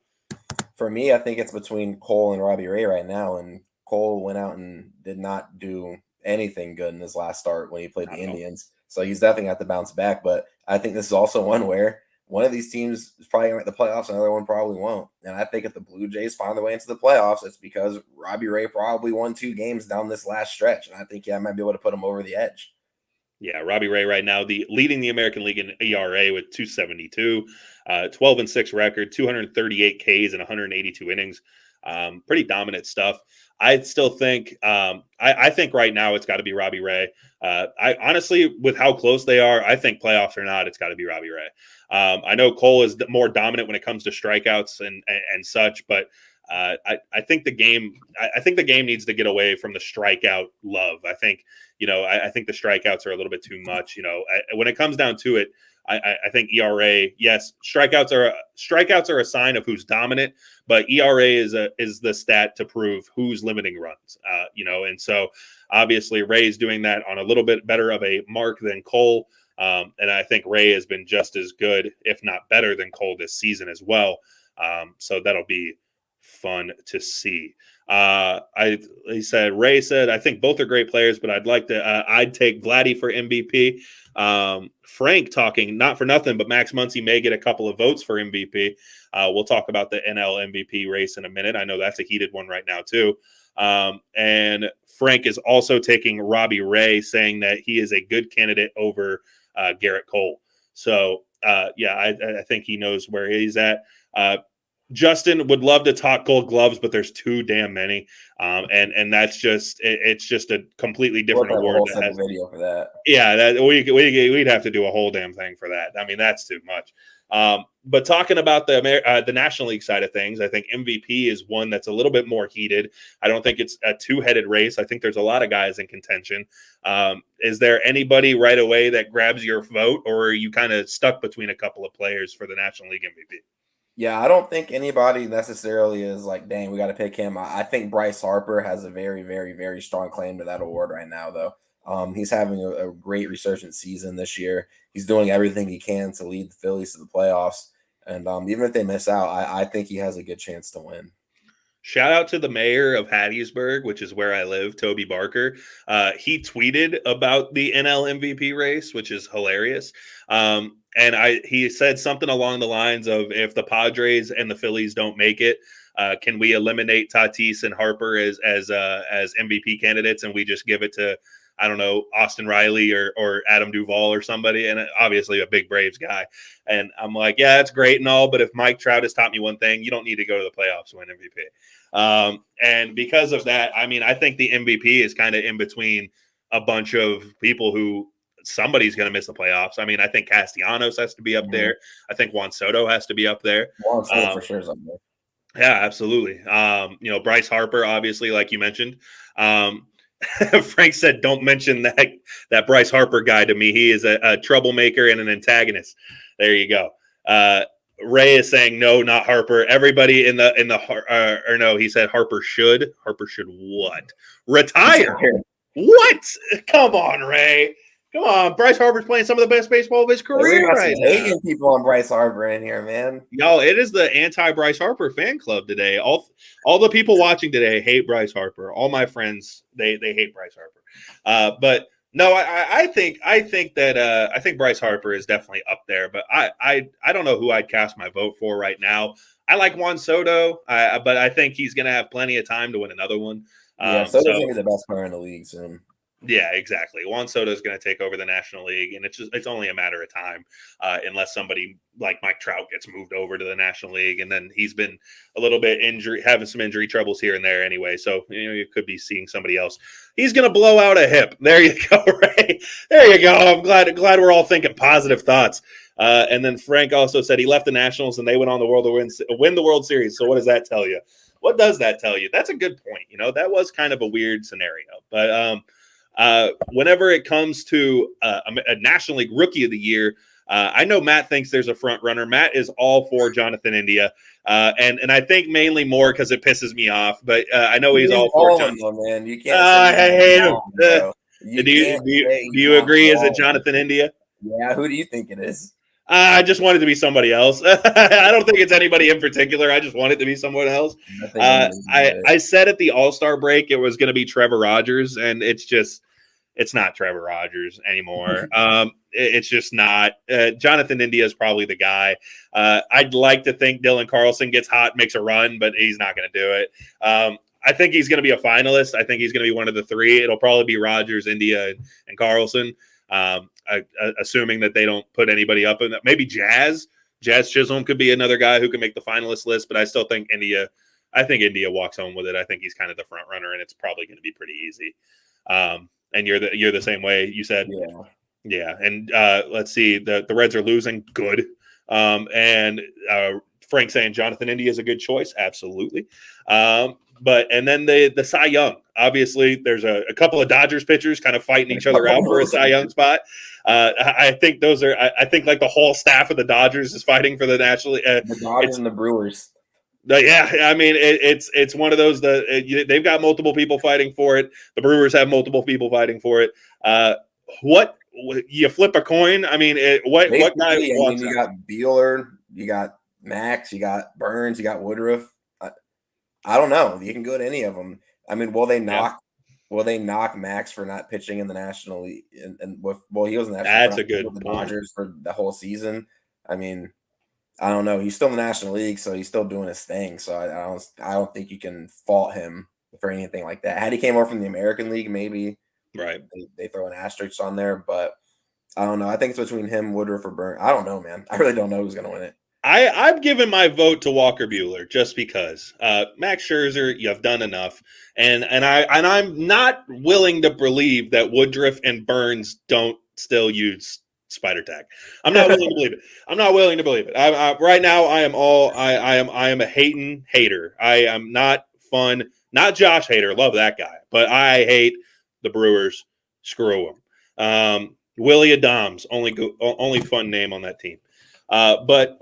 Speaker 2: For me, I think it's between Cole and Robbie Ray right now. And Cole went out and did not do anything good in his last start when he played the Indians. So he's definitely got to bounce back. But I think this is also one where one of these teams is probably going to make the playoffs, another one probably won't. And I think if the Blue Jays find their way into the playoffs, it's because Robbie Ray probably won 2 games down this last stretch. And I think, I might be able to put him over the edge.
Speaker 1: Yeah, Robbie Ray right now, leading the American League in ERA with 2.72, 12-6 record, 238 Ks in 182 innings. Pretty dominant stuff. I still think I think right now it's got to be Robbie Ray. I honestly, with how close they are, I think playoffs or not, it's got to be Robbie Ray. I know Cole is more dominant when it comes to strikeouts and such, but I think the game needs to get away from the strikeout love. I think I think the strikeouts are a little bit too much. When it comes down to it, I think ERA, yes, strikeouts are a sign of who's dominant, but ERA is the stat to prove who's limiting runs. And so obviously Ray's doing that on a little bit better of a mark than Cole. And I think Ray has been just as good, if not better than Cole this season as well. So that'll be fun to see. He said, Ray said, I think both are great players, but I'd take Vladdy for MVP. Frank talking, not for nothing, but Max Muncy may get a couple of votes for MVP. We'll talk about the NL MVP race in a minute. I know that's a heated one right now too. And Frank is also taking Robbie Ray, saying that he is a good candidate over Garrett Cole. So I think he knows where he's at. Justin would love to talk Gold Gloves, but there's too damn many, and that's it's just a completely different award.
Speaker 2: That has video for that.
Speaker 1: Yeah, that we'd have to do a whole damn thing for that. I mean, that's too much. But talking about the National League side of things, I think MVP is one that's a little bit more heated. I don't think it's a two-headed race. I think there's a lot of guys in contention. Is there anybody right away that grabs your vote, or are you kind of stuck between a couple of players for the National League MVP?
Speaker 2: Yeah, I don't think anybody necessarily is like, dang, we got to pick him. I think Bryce Harper has a very, very, very strong claim to that award right now, though. He's having a great resurgent season this year. He's doing everything he can to lead the Phillies to the playoffs. And even if they miss out, I think he has a good chance to win.
Speaker 1: Shout out to the mayor of Hattiesburg, which is where I live, Toby Barker. He tweeted about the NL MVP race, which is hilarious. And he said something along the lines of, if the Padres and the Phillies don't make it, can we eliminate Tatis and Harper as MVP candidates, and we just give it to, I don't know, Austin Riley or Adam Duvall or somebody, and obviously a big Braves guy. And I'm like, yeah, that's great and all, but if Mike Trout has taught me one thing, you don't need to go to the playoffs to win MVP. And because of that, I mean, I think the MVP is kind of in between a bunch of people who somebody's going to miss the playoffs. I mean, I think Castellanos has to be up there. I think Juan Soto has to be up there.
Speaker 2: Juan Soto for sure is up there.
Speaker 1: Yeah, absolutely. Bryce Harper, obviously, like you mentioned. Frank said, don't mention that Bryce Harper guy to me. He is a troublemaker and an antagonist. There you go. Ray is saying, no, not Harper. Everybody no, he said Harper should. Harper should what? Retire. What? Come on, Ray. Come on, Bryce Harper's playing some of the best baseball of his career right now.
Speaker 2: Hating people on Bryce Harper in here, man.
Speaker 1: Y'all, it is the anti-Bryce Harper fan club today. All the people watching today hate Bryce Harper. All my friends, they hate Bryce Harper. But no, I think Bryce Harper is definitely up there. But I don't know who I'd cast my vote for right now. I like Juan Soto, but I think he's going to have plenty of time to win another one.
Speaker 2: Soto's going to be the best player in the league soon.
Speaker 1: Yeah, exactly. Juan Soto is going to take over the National League, and it's only a matter of time unless somebody like Mike Trout gets moved over to the National League, and then he's been a little bit having some injury troubles here and there anyway. So you could be seeing somebody else. He's going to blow out a hip. There you go, Ray. There you go. I'm glad we're all thinking positive thoughts. And then Frank also said he left the Nationals and they went on the world to win the World Series. So what does that tell you? What does that tell you? That's a good point. That was kind of a weird scenario, but whenever it comes to a National League Rookie of the Year, I know Matt thinks there's a front runner. Matt is all for Jonathan India, and I think mainly more because it pisses me off. But I know he's all for Jonathan.
Speaker 2: Man, you can't.
Speaker 1: I hate him. Do you agree? Is it Jonathan India?
Speaker 2: Yeah. Who do you think it is?
Speaker 1: I just want it to be somebody else. I don't think it's anybody in particular. I just want it to be someone else. I said at the All-Star break it was going to be Trevor Rogers, and it's not Trevor Rogers anymore. It's just not. Jonathan India is probably the guy. I'd like to think Dylan Carlson gets hot, makes a run, but he's not going to do it. I think he's going to be a finalist. I think he's going to be one of the three. It'll probably be Rogers, India, and Carlson. Assuming that they don't put anybody up in that. Maybe Jazz Chisholm could be another guy who can make the finalist list, but I still think India walks home with it. I think he's kind of the front runner, and it's probably going to be pretty easy. And you're the same way, you said. Yeah. And let's see, the Reds are losing. Good. And Frank saying Jonathan India is a good choice. Absolutely. And then the Cy Young. Obviously, there's a couple of Dodgers pitchers kind of fighting each other out for a Cy Young spot. I think those are. I think like the whole staff of the Dodgers is fighting for the National League.
Speaker 2: The Dodgers and the Brewers.
Speaker 1: Yeah, I mean it's one of those. They've got multiple people fighting for it. The Brewers have multiple people fighting for it. What you flip a coin? I mean, what guy?
Speaker 2: You got Buehler, you got Max, you got Burns, you got Woodruff. I don't know. You can go to any of them. I mean, will they
Speaker 1: Yeah,
Speaker 2: knock? Will they knock Max for not pitching in the National League? Well, he was in the National for
Speaker 1: that's
Speaker 2: not
Speaker 1: a
Speaker 2: pitching
Speaker 1: good
Speaker 2: with the
Speaker 1: point.
Speaker 2: Dodgers for the whole season. I mean, I don't know. He's still in the National League, so he's still doing his thing. So I don't think you can fault him for anything like that. Had he came over from the American League, maybe
Speaker 1: Right.
Speaker 2: they throw an asterisk on there. But I don't know. I think it's between him, Woodruff, or Burn. I don't know, man. I really don't know who's gonna win it.
Speaker 1: I'm giving my vote to Walker Bueller just because Max Scherzer, you've done enough, and I'm not willing to believe that Woodruff and Burns don't still use spider tag. I'm not willing to believe it. I'm not willing to believe it. Right now, I am a hater. I am not fun. Not Josh Hader, love that guy, but I hate the Brewers. Screw them. Willie Adams, only fun name on that team, but.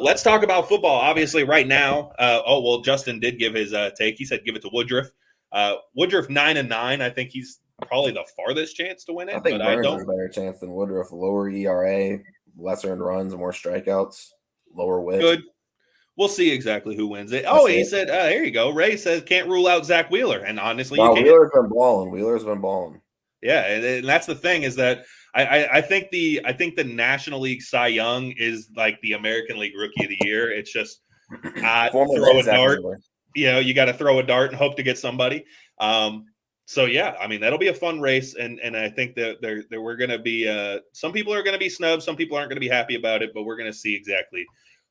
Speaker 1: Let's talk about football. Obviously, right now. Justin did give his take. He said give it to Woodruff. Woodruff 9-9. I think he's probably the farthest chance to win
Speaker 2: I
Speaker 1: it.
Speaker 2: think
Speaker 1: But I
Speaker 2: Burns has a
Speaker 1: don't.
Speaker 2: better chance than Woodruff. Lower ERA, lesser in runs, more strikeouts, lower whip.
Speaker 1: Good. We'll see exactly who wins it.
Speaker 2: That's
Speaker 1: Oh, he
Speaker 2: it.
Speaker 1: said, there you go. Ray says can't rule out Zach Wheeler, and honestly, you
Speaker 2: No,
Speaker 1: can't.
Speaker 2: Wheeler's been balling. Wheeler's been balling.
Speaker 1: Yeah, and that's the thing is that I think the National League Cy Young is like the American League Rookie of the Year. It's just
Speaker 2: Former
Speaker 1: throw
Speaker 2: Red
Speaker 1: a
Speaker 2: Sox
Speaker 1: dart.
Speaker 2: Wheeler.
Speaker 1: You got to throw a dart and hope to get somebody. So yeah, I mean that'll be a fun race, and I think that there we're going to be some people are going to be snubbed, some people aren't going to be happy about it, but we're going to see exactly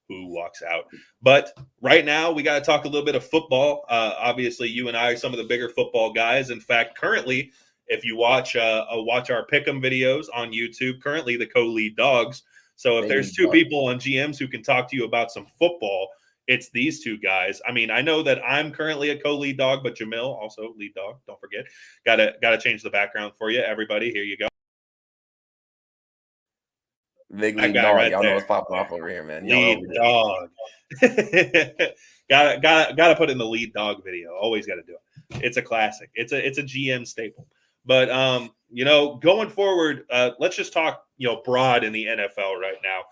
Speaker 1: who walks out. But right now we got to talk a little bit of football. Obviously, you and I are some of the bigger football guys. In fact, currently, if you watch our pick'em videos on YouTube, currently the co-lead dogs. So if
Speaker 2: They
Speaker 1: there's
Speaker 2: need
Speaker 1: two
Speaker 2: dog.
Speaker 1: people on GMs who can talk to you about some football, it's these two guys. I mean, I know that I'm currently a co-lead dog, but Jamil also lead dog. Don't forget. Gotta change the background for you, everybody. Here you go.
Speaker 2: Big
Speaker 1: That
Speaker 2: lead
Speaker 1: guy
Speaker 2: dog.
Speaker 1: right
Speaker 2: Y'all know
Speaker 1: there.
Speaker 2: what's popping off over here, man. Y'all know
Speaker 1: Lead
Speaker 2: we do.
Speaker 1: dog. gotta put in the lead dog video. Always gotta do it. It's a classic. It's a GM staple. But going forward, let's just talk, broad in the NFL right now.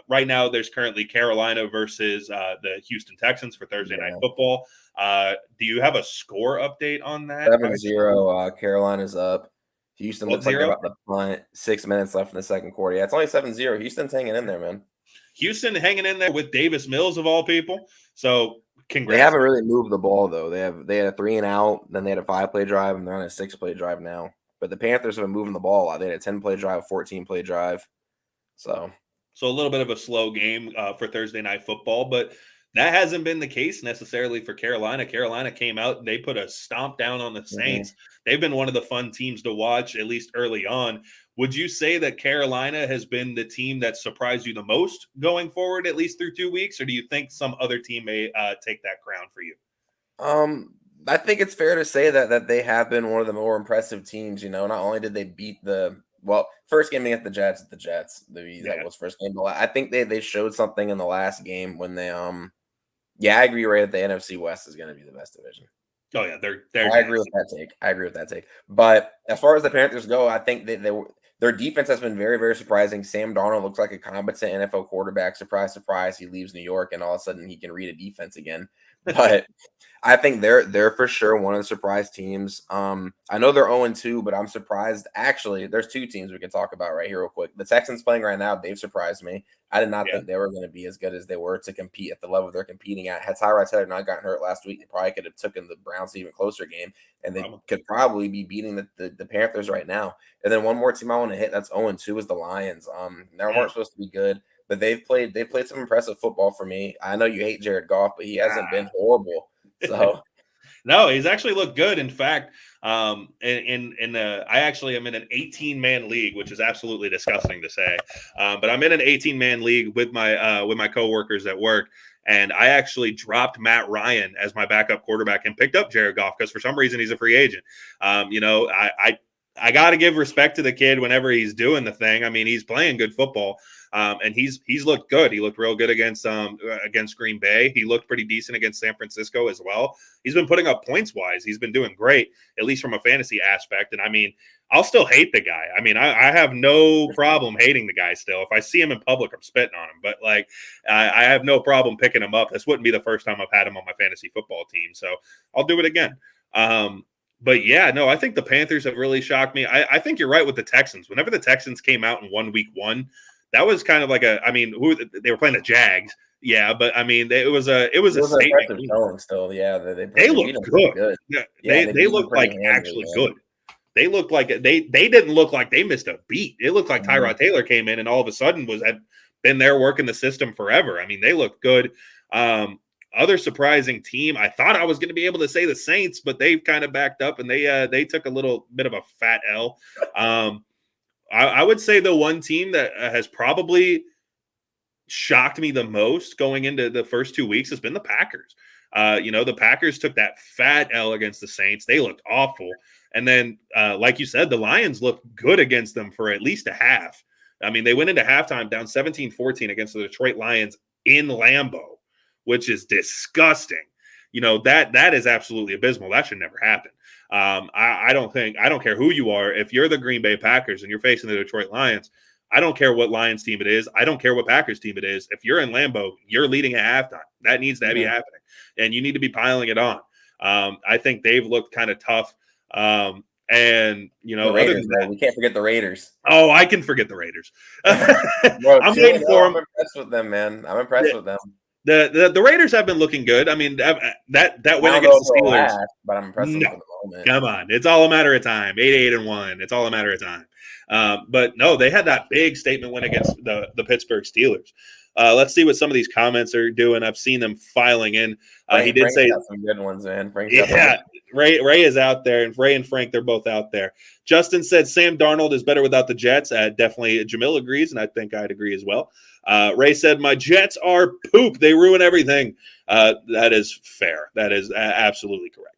Speaker 1: Right now there's currently Carolina versus the Houston Texans for Thursday Night Football. Do you have a score update on that?
Speaker 2: 7-0. Carolina's up. Houston looks like they're
Speaker 1: 7-0?
Speaker 2: about to punt. 6 minutes left in the second quarter. Yeah, it's only 7-0. Houston's hanging in there, man.
Speaker 1: Houston hanging in there with Davis Mills of all people. So congrats.
Speaker 2: They haven't really moved the ball though. They had a 3 and out, then they had a 5-play drive, and they're on a 6-play drive now. But the Panthers have been moving the ball a lot. They had a 10-play drive, 14-play drive. So
Speaker 1: a little bit of a slow game for Thursday Night Football, but that hasn't been the case necessarily for Carolina. Carolina came out and they put a stomp down on the Saints. They've been one of the fun teams to watch, at least early on. Would you say that Carolina has been the team that surprised you the most going forward, at least through 2 weeks, or do you think some other team may take that crown for you?
Speaker 2: I think it's fair to say that they have been one of the more impressive teams. Not only did they beat first game against the Jets that was first game, but I think they showed something in the last game when they I agree, Ray, that the NFC West is going to be the best division.
Speaker 1: Oh yeah, they're
Speaker 2: I agree with that take. But as far as the Panthers go, I think their defense has been very, very surprising. Sam Darnold looks like a competent NFL quarterback. Surprise, surprise, he leaves New York and all of a sudden he can read a defense again. But I think they're for sure one of the surprise teams. I know they're 0-2, but I'm surprised. Actually, there's two teams we can talk about right here real quick. The Texans playing right now, they've surprised me. I did not think they were going to be as good as they were to compete at the level they're competing at. Had Tyrod Taylor not gotten hurt last week, they probably could have taken the Browns to even closer game, and they could probably be beating the Panthers right now. And then one more team I want to hit that's 0-2 is the Lions. They weren't supposed to be good, but they've played some impressive football for me. I know you hate Jared Goff, but he hasn't been horrible. So
Speaker 1: no, he's actually looked good. In fact, I actually am in an 18-man league, which is absolutely disgusting to say. But I'm in an 18-man league with my coworkers at work, and I actually dropped Matt Ryan as my backup quarterback and picked up Jared Goff because for some reason he's a free agent. I got to give respect to the kid whenever he's doing the thing. I mean, he's playing good football, and he's looked good. He looked real good against Green Bay. He looked pretty decent against San Francisco as well. He's been putting up points wise. He's been doing great, at least from a fantasy aspect. And I mean, I'll still hate the guy. I mean, I have no problem hating the guy still. If I see him in public, I'm spitting on him. But like, I have no problem picking him up. This wouldn't be the first time I've had him on my fantasy football team, so I'll do it again. But yeah, no, I think the Panthers have really shocked me. I think you're right with the Texans. Whenever the Texans came out and won week 1, that was kind of like they were playing the Jags. Yeah, but I mean, it was a statement.
Speaker 2: Still, yeah,
Speaker 1: they looked good. Yeah, they looked like actually good. They looked like they didn't look like they missed a beat. It looked like Tyrod Taylor came in and all of a sudden had been there working the system forever. I mean, they looked good. Other surprising team, I thought I was going to be able to say the Saints, but they've kind of backed up and they took a little bit of a fat L. I would say the one team that has probably shocked me the most going into the first 2 weeks has been the Packers. The Packers took that fat L against the Saints. They looked awful. And then, like you said, the Lions looked good against them for at least a half. I mean, they went into halftime down 17-14 against the Detroit Lions in Lambeau, which is disgusting. That is absolutely abysmal. That should never happen. I don't care who you are. If you're the Green Bay Packers and you're facing the Detroit Lions, I don't care what Lions team it is. I don't care what Packers team it is. If you're in Lambeau, you're leading at halftime. That needs to be happening, and you need to be piling it on. I think they've looked kind of tough. And
Speaker 2: the Raiders, we can't forget the Raiders.
Speaker 1: Oh, I can forget the Raiders.
Speaker 2: Bro,
Speaker 1: I'm waiting for them.
Speaker 2: I'm impressed with them, man. I'm impressed with them.
Speaker 1: The Raiders have been looking good. I mean, that win against the Steelers,
Speaker 2: but I'm impressed with them at the moment.
Speaker 1: Come on, it's all a matter of time. 8-1. It's all a matter of time. But no, they had that big statement win against the Pittsburgh Steelers. Let's see what some of these comments are doing. I've seen them filing in. He did say
Speaker 2: some good ones, man.
Speaker 1: Ray is out there, and Ray and Frank, they're both out there. Justin said Sam Darnold is better without the Jets. Definitely, Jamil agrees, and I think I'd agree as well. Ray said, my Jets are poop. They ruin everything. That is fair. That is absolutely correct.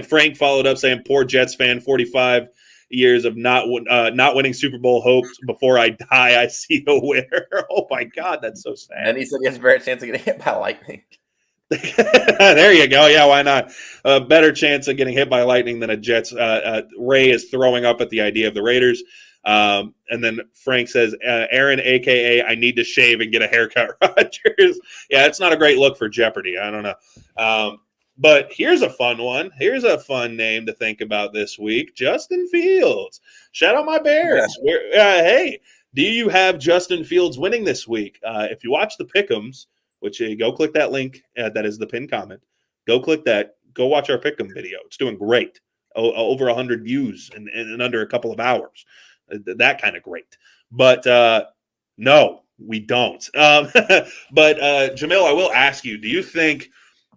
Speaker 1: Frank followed up saying, poor Jets fan, 45 years of not winning Super Bowl hopes. Before I die, I see a winner. Oh, my God, that's so sad.
Speaker 2: And he said he has a better chance of getting hit by lightning.
Speaker 1: There you go. Yeah, why not? A better chance of getting hit by lightning than a Jets. Ray is throwing up at the idea of the Raiders. And then Frank says, Aaron, a.k.a. I need to shave and get a haircut, Rodgers. Yeah, it's not a great look for Jeopardy. I don't know. But here's a fun one. Here's a fun name to think about this week. Justin Fields. Shout out my Bears. Yeah. Hey, do you have Justin Fields winning this week? If you watch the Pick'ems, which go click that link. That is the pinned comment. Go click that. Go watch our Pick'em video. It's doing great. Over 100 views in under a couple of hours. That kind of great. But no, we don't. But Jamil, I will ask you, do you think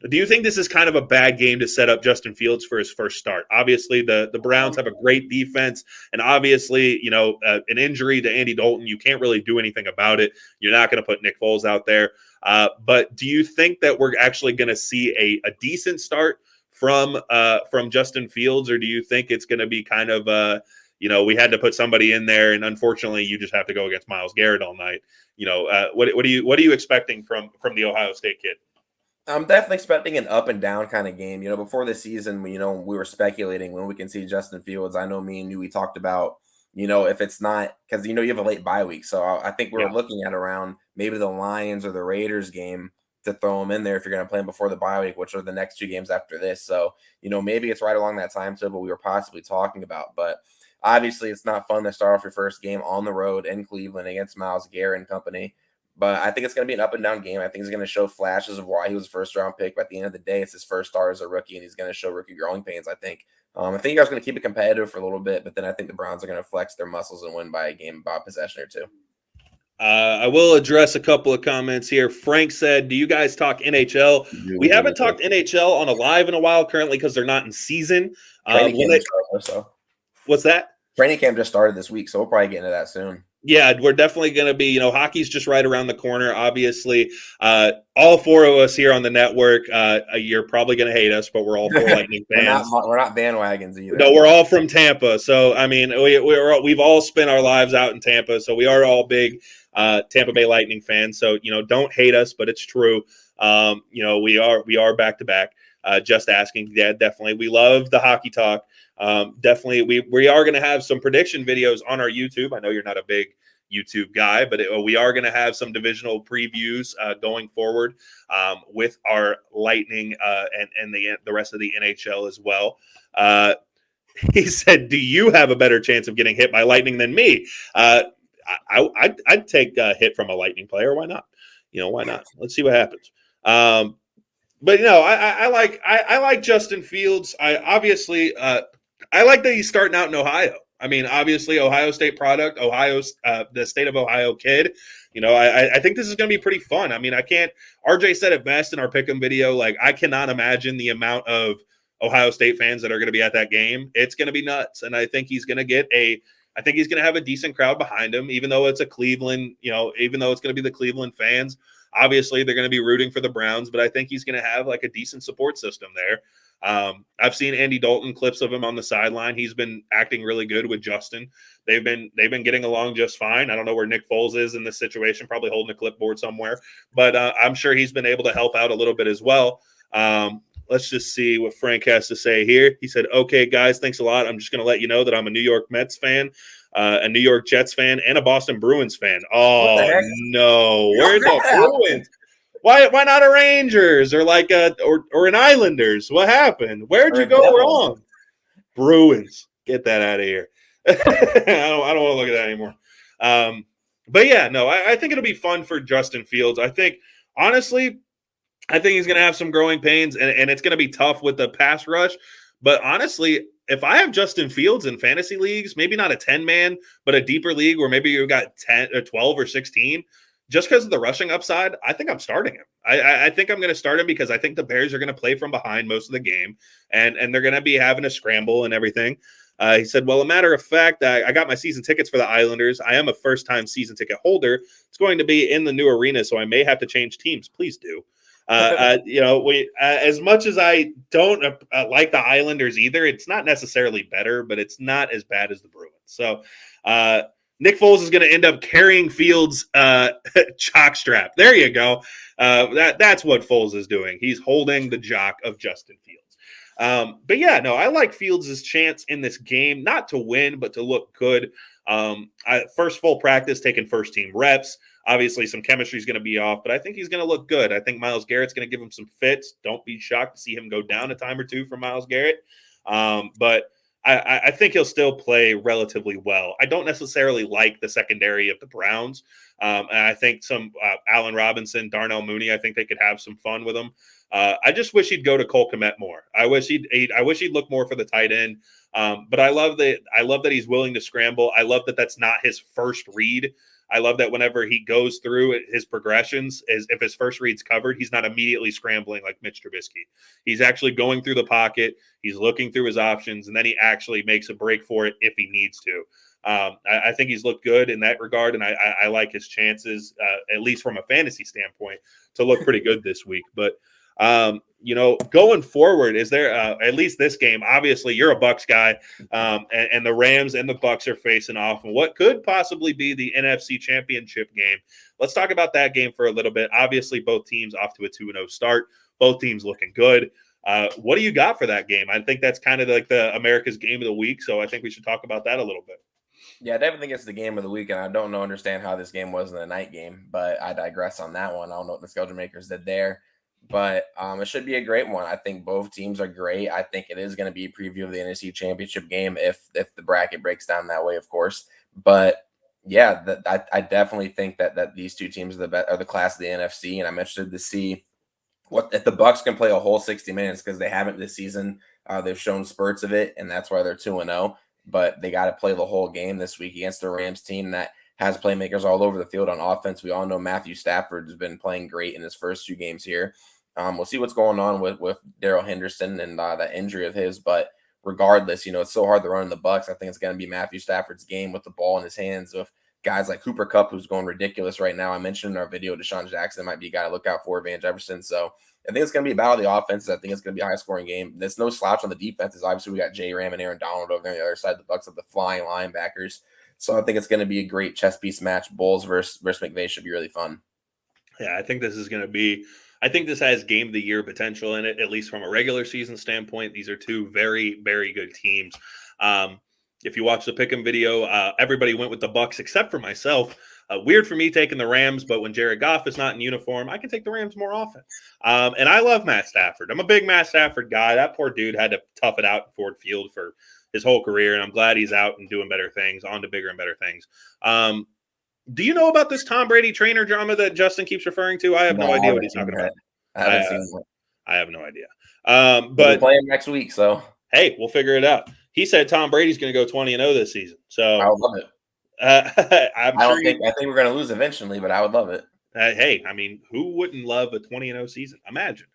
Speaker 1: this is kind of a bad game to set up Justin Fields for his first start? Obviously, the Browns have a great defense, and obviously, an injury to Andy Dalton, you can't really do anything about it. You're not going to put Nick Foles out there. But do you think that we're actually going to see a decent start from Justin Fields, or do you think it's going to be kind of we had to put somebody in there, and unfortunately, you just have to go against Myles Garrett all night? What are you expecting from the Ohio State kid?
Speaker 2: I'm definitely expecting an up and down kind of game. Before the season, we were speculating when we can see Justin Fields. I know me and you, we talked about, if it's not, because, you have a late bye week. So I think we're looking at around maybe the Lions or the Raiders game to throw him in there if you're going to play him before the bye week, which are the next 2 games after this. So, maybe it's right along that time table we were possibly talking about. But obviously, it's not fun to start off your first game on the road in Cleveland against Myles Garrett and company. But I think it's going to be an up and down game. I think he's going to show flashes of why he was a first-round pick. But at the end of the day, it's his first start as a rookie, and he's going to show rookie growing pains, I think. I think you guys are going to keep it competitive for a little bit, but then I think the Browns are going to flex their muscles and win by a game, by a possession or 2.
Speaker 1: I will address a couple of comments here. Frank said, do you guys talk NHL? We haven't talked NHL on a live in a while currently because they're not in season.
Speaker 2: What's that?
Speaker 1: Training
Speaker 2: camp just started this week, so we'll probably get into that soon.
Speaker 1: Yeah, we're definitely going to be, hockey's just right around the corner, obviously. All four of us here on the network, you're probably going to hate us, but we're all four Lightning fans.
Speaker 2: we're not bandwagons either.
Speaker 1: No, we're all from Tampa. So, I mean, we've all spent our lives out in Tampa. So we are all big Tampa Bay Lightning fans. So, don't hate us, but it's true. We are back to back. Just asking. Yeah, definitely. We love the hockey talk. Definitely, we are going to have some prediction videos on our YouTube. I know you're not a big YouTube guy, but we are going to have some divisional previews going forward with our Lightning and the rest of the NHL as well. He said, "Do you have a better chance of getting hit by lightning than me?" I'd take a hit from a Lightning player. Why not? Why not? Let's see what happens. But I like Justin Fields. I like that he's starting out in Ohio. I mean, obviously, Ohio State product, the state of Ohio kid. I think this is going to be pretty fun. I mean, RJ said it best in our Pick'em video. Like, I cannot imagine the amount of Ohio State fans that are going to be at that game. It's going to be nuts. And I think he's going to have a decent crowd behind him, even though it's a Cleveland, even though it's going to be the Cleveland fans. Obviously, they're going to be rooting for the Browns, but I think he's going to have like a decent support system there. I've seen Andy Dalton clips of him on the sideline. He's been acting really good with Justin. They've been getting along just fine. I don't know where Nick Foles is in this situation, probably holding a clipboard somewhere, but I'm sure he's been able to help out a little bit as well. Let's just see what Frank has to say here. He said, "Okay, guys, thanks a lot. I'm just going to let you know that I'm a New York Mets fan, a New York Jets fan, and a Boston Bruins fan." Oh, no. Where's the Bruins? Why not a Rangers or or an Islanders? What happened? Where'd you go wrong? Bruins. Get that out of here. I don't want to look at that anymore. But yeah, no, I think it'll be fun for Justin Fields. Honestly, I think he's going to have some growing pains, and it's going to be tough with the pass rush. But honestly, if I have Justin Fields in fantasy leagues, maybe not a 10-man, but a deeper league where maybe you've got 10 or 12 or 16, just because of the rushing upside, I think I'm starting him. I think I'm going to start him because I think the Bears are going to play from behind most of the game, and they're going to be having a scramble and everything. He said, "Well, a matter of fact, I got my season tickets for the Islanders. I am a first-time season ticket holder. It's going to be in the new arena, so I may have to change teams. Please do." As much as I don't like the Islanders either, it's not necessarily better, but it's not as bad as the Bruins. So Nick Foles is going to end up carrying Fields' jock strap. There you go. That's what Foles is doing. He's holding the jock of Justin Fields. But yeah, no, I like Fields' chance in this game, not to win, but to look good. First full practice, taking first team reps. Obviously, some chemistry is going to be off, but I think he's going to look good. I think Myles Garrett's going to give him some fits. Don't be shocked to see him go down a time or two for Myles Garrett. But I think he'll still play relatively well. I don't necessarily like the secondary of the Browns. And I think some Allen Robinson, Darnell Mooney, I think they could have some fun with him. I just wish he'd go to Cole Kmet more. I wish he'd look more for the tight end. But I love that he's willing to scramble. I love that that's not his first read. I love that whenever he goes through his progressions, if his first read's covered, he's not immediately scrambling like Mitch Trubisky. He's actually going through the pocket. He's looking through his options, and then he actually makes a break for it if he needs to. I think he's looked good in that regard, and I like his chances, at least from a fantasy standpoint, to look pretty good this week. But going forward, is there at least this game? Obviously, you're a Bucs guy, and the Rams and the Bucs are facing off in what could possibly be the NFC Championship game. Let's talk about that game for a little bit. Obviously, both teams off to a 2-0 start. Both teams looking good. What do you got for that game? I think that's kind of like the America's game of the week, so I think we should talk about that a little bit.
Speaker 2: Yeah, I definitely think it's the game of the week, and I don't understand how this game wasn't a night game, but I digress on that one. I don't know what the schedule makers did there. But it should be a great one. I think both teams are great. I think it is going to be a preview of the NFC Championship game if the bracket breaks down that way, of course. But yeah, I definitely think that these two teams are the class of the NFC, and I'm interested to see what if the Bucs can play a whole 60 minutes because they haven't this season. They've shown spurts of it, and that's why they're 2-0. But they got to play the whole game this week against the Rams team that has playmakers all over the field on offense. We all know Matthew Stafford has been playing great in his first 2 games here. We'll see what's going on with Darrell Henderson and that injury of his. But regardless, it's so hard to run in the Bucs. I think it's going to be Matthew Stafford's game with the ball in his hands with guys like Cooper Kupp, who's going ridiculous right now. I mentioned in our video, Deshaun Jackson might be a guy to look out for, Van Jefferson. So I think it's going to be a battle of the offenses. I think it's going to be a high-scoring game. There's no slouch on the defenses. Obviously, we got J. Ram and Aaron Donald over there on the other side. The Bucs have the flying linebackers. So I think it's going to be a great chess piece match. Bulls versus McVay should be really fun.
Speaker 1: Yeah, I think this is going to be – I think this has game of the year potential in it, at least from a regular season standpoint. These are two very, very good teams. If you watch the Pick'em video, everybody went with the Bucs except for myself. Weird for me taking the Rams, but when Jared Goff is not in uniform, I can take the Rams more often. And I love Matt Stafford. I'm a big Matt Stafford guy. That poor dude had to tough it out in Ford Field for his whole career, and I'm glad he's out and doing better things, on to bigger and better things. Do you know about this Tom Brady trainer drama that Justin keeps referring to? I have no idea what he's talking about.
Speaker 2: I haven't seen that.
Speaker 1: I have no idea.
Speaker 2: But we'll play him next week, so
Speaker 1: hey, we'll figure it out. He said Tom Brady's going to go 20-0 this season. So
Speaker 2: I would love it.
Speaker 1: I
Speaker 2: think we're going to lose eventually, but I would love it.
Speaker 1: Hey, I mean, who wouldn't love a 20-0 season? Imagine.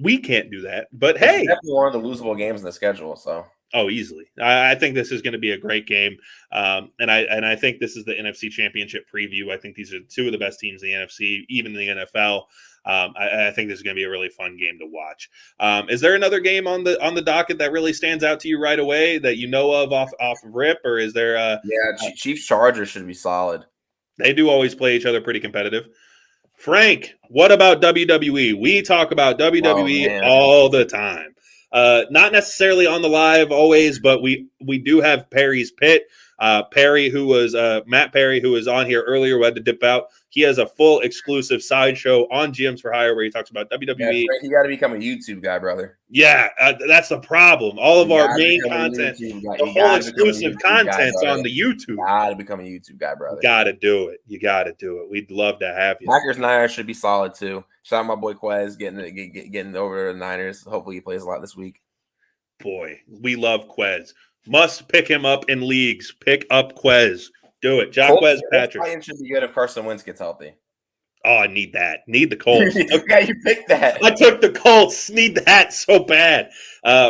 Speaker 1: We can't do that, but
Speaker 2: This
Speaker 1: hey,
Speaker 2: is definitely one of the losable games in the schedule. So
Speaker 1: easily. I think this is going to be a great game, and I think this is the NFC Championship preview. I think these are two of the best teams in the NFC, even in the NFL. I think this is going to be a really fun game to watch. Is there another game on the docket that really stands out to you right away that you know of off of rip, or is there?
Speaker 2: Chiefs Chargers should be solid.
Speaker 1: They do always play each other pretty competitive. Frank, what about WWE? We talk about WWE all the time. Not necessarily on the live always, but we do have Perry's Pit. Perry, who was Matt Perry, who was on here earlier, who had to dip out. He has a full exclusive sideshow on GMs for Hire where he talks about WWE.
Speaker 2: Yeah, you got to become a YouTube guy, brother.
Speaker 1: Yeah, that's the problem. All of our main content, the whole exclusive content's on the YouTube.
Speaker 2: You got to become a YouTube guy, brother.
Speaker 1: You got to do it. You got to do it. We'd love to have you.
Speaker 2: Packers Niners should be solid too. Shout out my boy Quez getting over to the Niners. Hopefully he plays a lot this week.
Speaker 1: Boy, we love Quez. Must pick him up in leagues. Pick up Quez. Do it. Jacquez Patrick.
Speaker 2: It should be good if Carson Wentz gets healthy.
Speaker 1: Oh, I need that. Need the Colts.
Speaker 2: Okay, you picked that.
Speaker 1: I took the Colts. Need that so bad.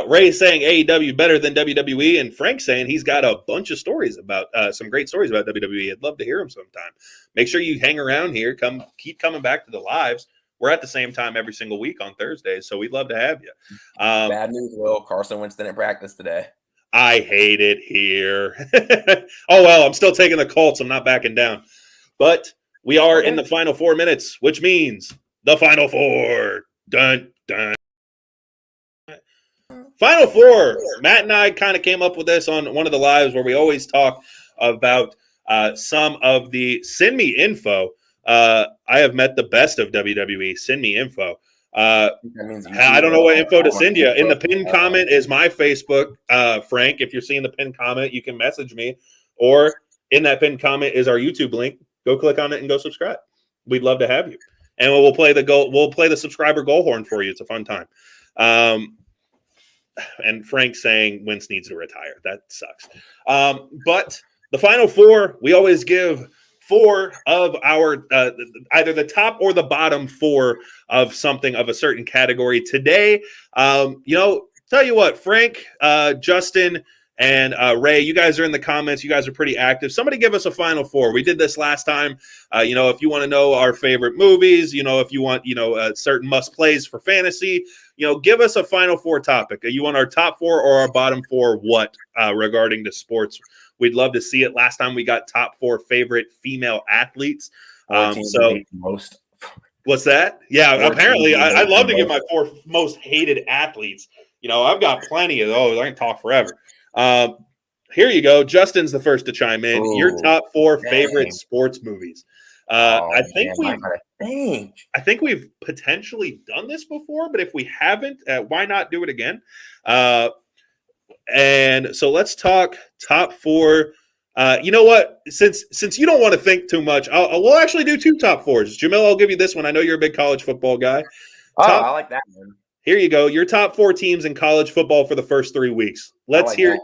Speaker 1: Ray saying AEW better than WWE, and Frank saying he's got a bunch of stories about some great stories about WWE. I'd love to hear them sometime. Make sure you hang around here. Keep coming back to the lives. We're at the same time every single week on Thursdays, so we'd love to have you.
Speaker 2: Bad news, Will. Carson Wentz didn't practice today.
Speaker 1: I hate it here. Oh, well, I'm still taking the Colts. I'm not backing down. But we are in the final 4 minutes, which means the final four. Dun, dun. Final four. Matt and I kind of came up with this on one of the lives where we always talk about some of the send me info. I have met the best of WWE. Send me info. I don't know what info to send you. In the pinned comment is my Facebook, Frank. If you're seeing the pinned comment, you can message me. Or in that pinned comment is our YouTube link. Go click on it and go subscribe. We'd love to have you. And we'll play the subscriber goal horn for you. It's a fun time. And Frank saying Wentz needs to retire. That sucks. But the final four, we always give four of our either the top or the bottom four of something of a certain category. Today, tell you what, Frank, Justin, and Ray, you guys are in the comments. You guys are pretty active. Somebody give us a final four. We did this last time. If you want to know our favorite movies, if you want, certain must plays for fantasy, give us a final four topic. You want our top four or our bottom four? What regarding to sports? We'd love to see it. Last time we got top four favorite female athletes.
Speaker 2: Most.
Speaker 1: What's that? Yeah, apparently I'd love to give my four most hated athletes. I've got plenty of those. I can talk forever. Here you go. Justin's the first to chime in.
Speaker 2: Ooh,
Speaker 1: your top four favorite sports movies. I think we've potentially done this before, but if we haven't, why not do it again? And so let's talk top four. You know what? Since you don't want to think too much, we'll actually do two top fours. Jamil, I'll give you this one. I know you're a big college football guy.
Speaker 2: I like that one.
Speaker 1: Here you go. Your top four teams in college football for the first 3 weeks. Let's hear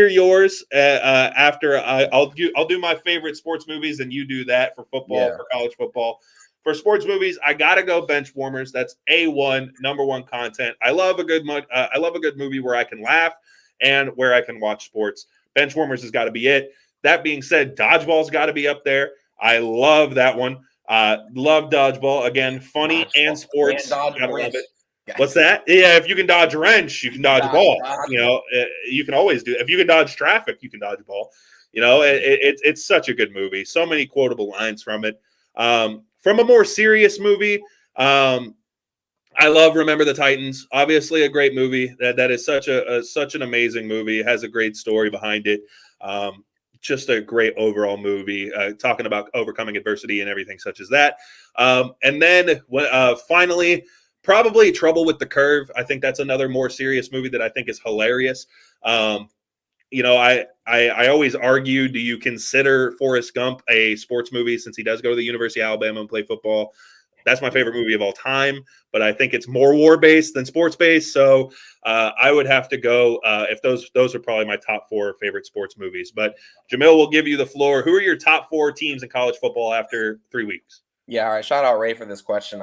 Speaker 1: yours. After I'll do my favorite sports movies, and you do that for football, for college football. For sports movies, I gotta go Benchwarmers. That's A1, number one content. I love a good movie where I can laugh and where I can watch sports. Benchwarmers has got to be it. That being said, dodgeball's got to be up there. I love that one. Love dodgeball. Again, funny and sports.
Speaker 2: Dodge
Speaker 1: Gotta love
Speaker 2: wrench.
Speaker 1: it. What's that? Yeah, if you can dodge a wrench, you can dodge a ball. You know, you can always do. If you can dodge traffic, you can dodge a ball. You know, it's such a good movie. So many quotable lines from it. From a more serious movie, I love Remember the Titans. Obviously, a great movie. That is such an amazing movie. It has a great story behind it. Just a great overall movie, talking about overcoming adversity and everything such as that. And then finally, probably Trouble with the Curve. I think that's another more serious movie that I think is hilarious. You know, I always argue, do you consider Forrest Gump a sports movie since he does go to the University of Alabama and play football? That's my favorite movie of all time, but I think it's more war-based than sports-based. So I would have to go if those are probably my top 4 favorite sports movies. But Jamil will give you the floor. Who are your top 4 teams in college football after 3 weeks?
Speaker 2: Yeah, all right. Shout out Ray for this question.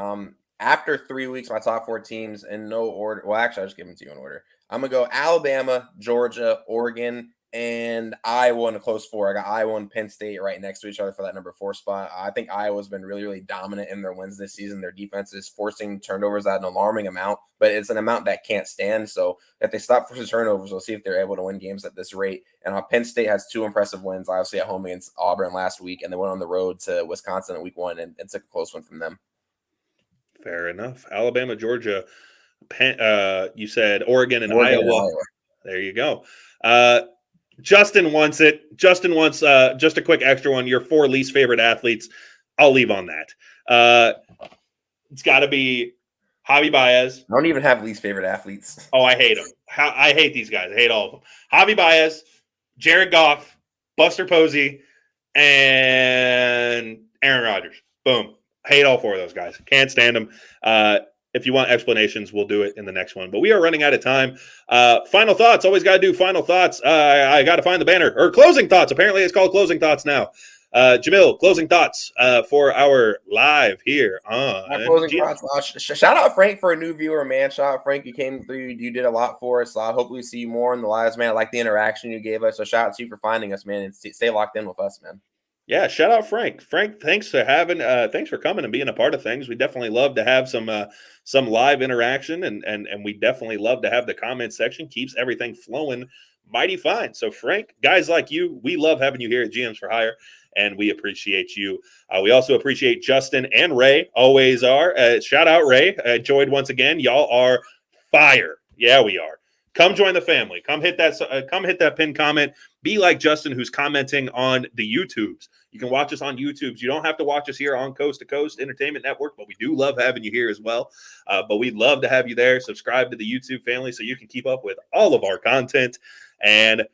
Speaker 2: After 3 weeks, my top 4 teams in no order. Well, actually, I'll just give them to you in order. I'm gonna go Alabama, Georgia, Oregon, and Iowa in a close 4. I got Iowa and Penn State right next to each other for that number 4 spot. I think Iowa's been really, really dominant in their wins this season. Their defense is forcing turnovers at an alarming amount, but it's an amount that can't stand. So if they stop forcing turnovers, we'll see if they're able to win games at this rate. And Penn State has 2 impressive wins, obviously at home against Auburn last week, and they went on the road to Wisconsin in week 1 and took a close one from them.
Speaker 1: Fair enough. Alabama, Georgia, you said Oregon and Iowa. There you go. Justin wants it. Justin wants just a quick extra one. Your 4 least favorite athletes. I'll leave on that. It's got to be Javi Baez.
Speaker 2: I don't even have least favorite athletes.
Speaker 1: Oh, I hate them. I hate these guys. I hate all of them. Javi Baez, Jared Goff, Buster Posey, and Aaron Rodgers. Boom. Hate all 4 of those guys. Can't stand them. If you want explanations, we'll do it in the next one. But we are running out of time. Final thoughts. Always got to do final thoughts. I got to find the banner. Or closing thoughts. Apparently it's called closing thoughts now. Jamil, closing thoughts for our live here on
Speaker 2: closing thoughts. Shout out Frank for a new viewer, man. Shout out Frank. You came through. You did a lot for us. I hope we see you more in the lives, man. I like the interaction you gave us. So shout out to you for finding us, man. And stay locked in with us, man.
Speaker 1: Yeah, shout out Frank. Frank, thanks for coming and being a part of things. We definitely love to have some live interaction, and we definitely love to have the comment section. Keeps everything flowing mighty fine. So Frank, guys like you, we love having you here at GMs for Hire, and we appreciate you. We also appreciate Justin and Ray, always are. Shout out Ray, enjoyed once again. Y'all are fire. Yeah, we are. Come join the family. Come hit that pinned comment. Be like Justin, who's commenting on the YouTubes. You can watch us on YouTube. You don't have to watch us here on Coast to Coast Entertainment Network, but we do love having you here as well. But we'd love to have you there. Subscribe to the YouTube family so you can keep up with all of our content and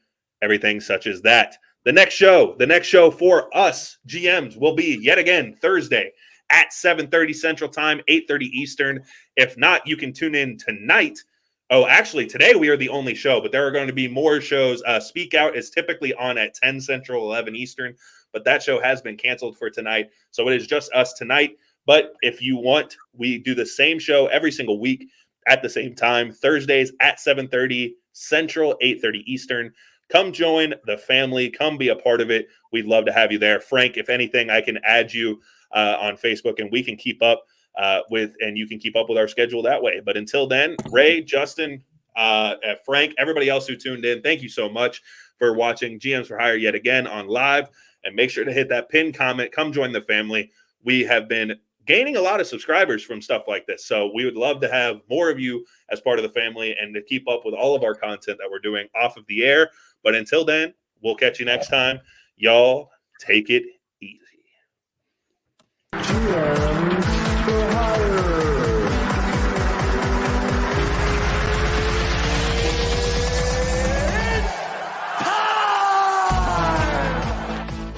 Speaker 1: everything such as that. The next show for us GMs will be yet again Thursday at 7:30 Central Time, 8:30 Eastern. If not, you can tune in tonight. Oh, actually, today we are the only show, but there are going to be more shows. Speak Out is typically on at 10 Central, 11 Eastern, but that show has been canceled for tonight. So it is just us tonight. But if you want, we do the same show every single week at the same time, Thursdays at 7:30 Central, 8:30 Eastern. Come join the family. Come be a part of it. We'd love to have you there. Frank, if anything, I can add you on Facebook, and we can keep up and you can keep up with our schedule that way. But until then, Ray, Justin, Frank, everybody else who tuned in, thank you so much for watching GMs for Hire yet again on live. And make sure to hit that pinned comment. Come join the family. We have been gaining a lot of subscribers from stuff like this. So we would love to have more of you as part of the family and to keep up with all of our content that we're doing off of the air. But until then, we'll catch you next time. Y'all take it easy.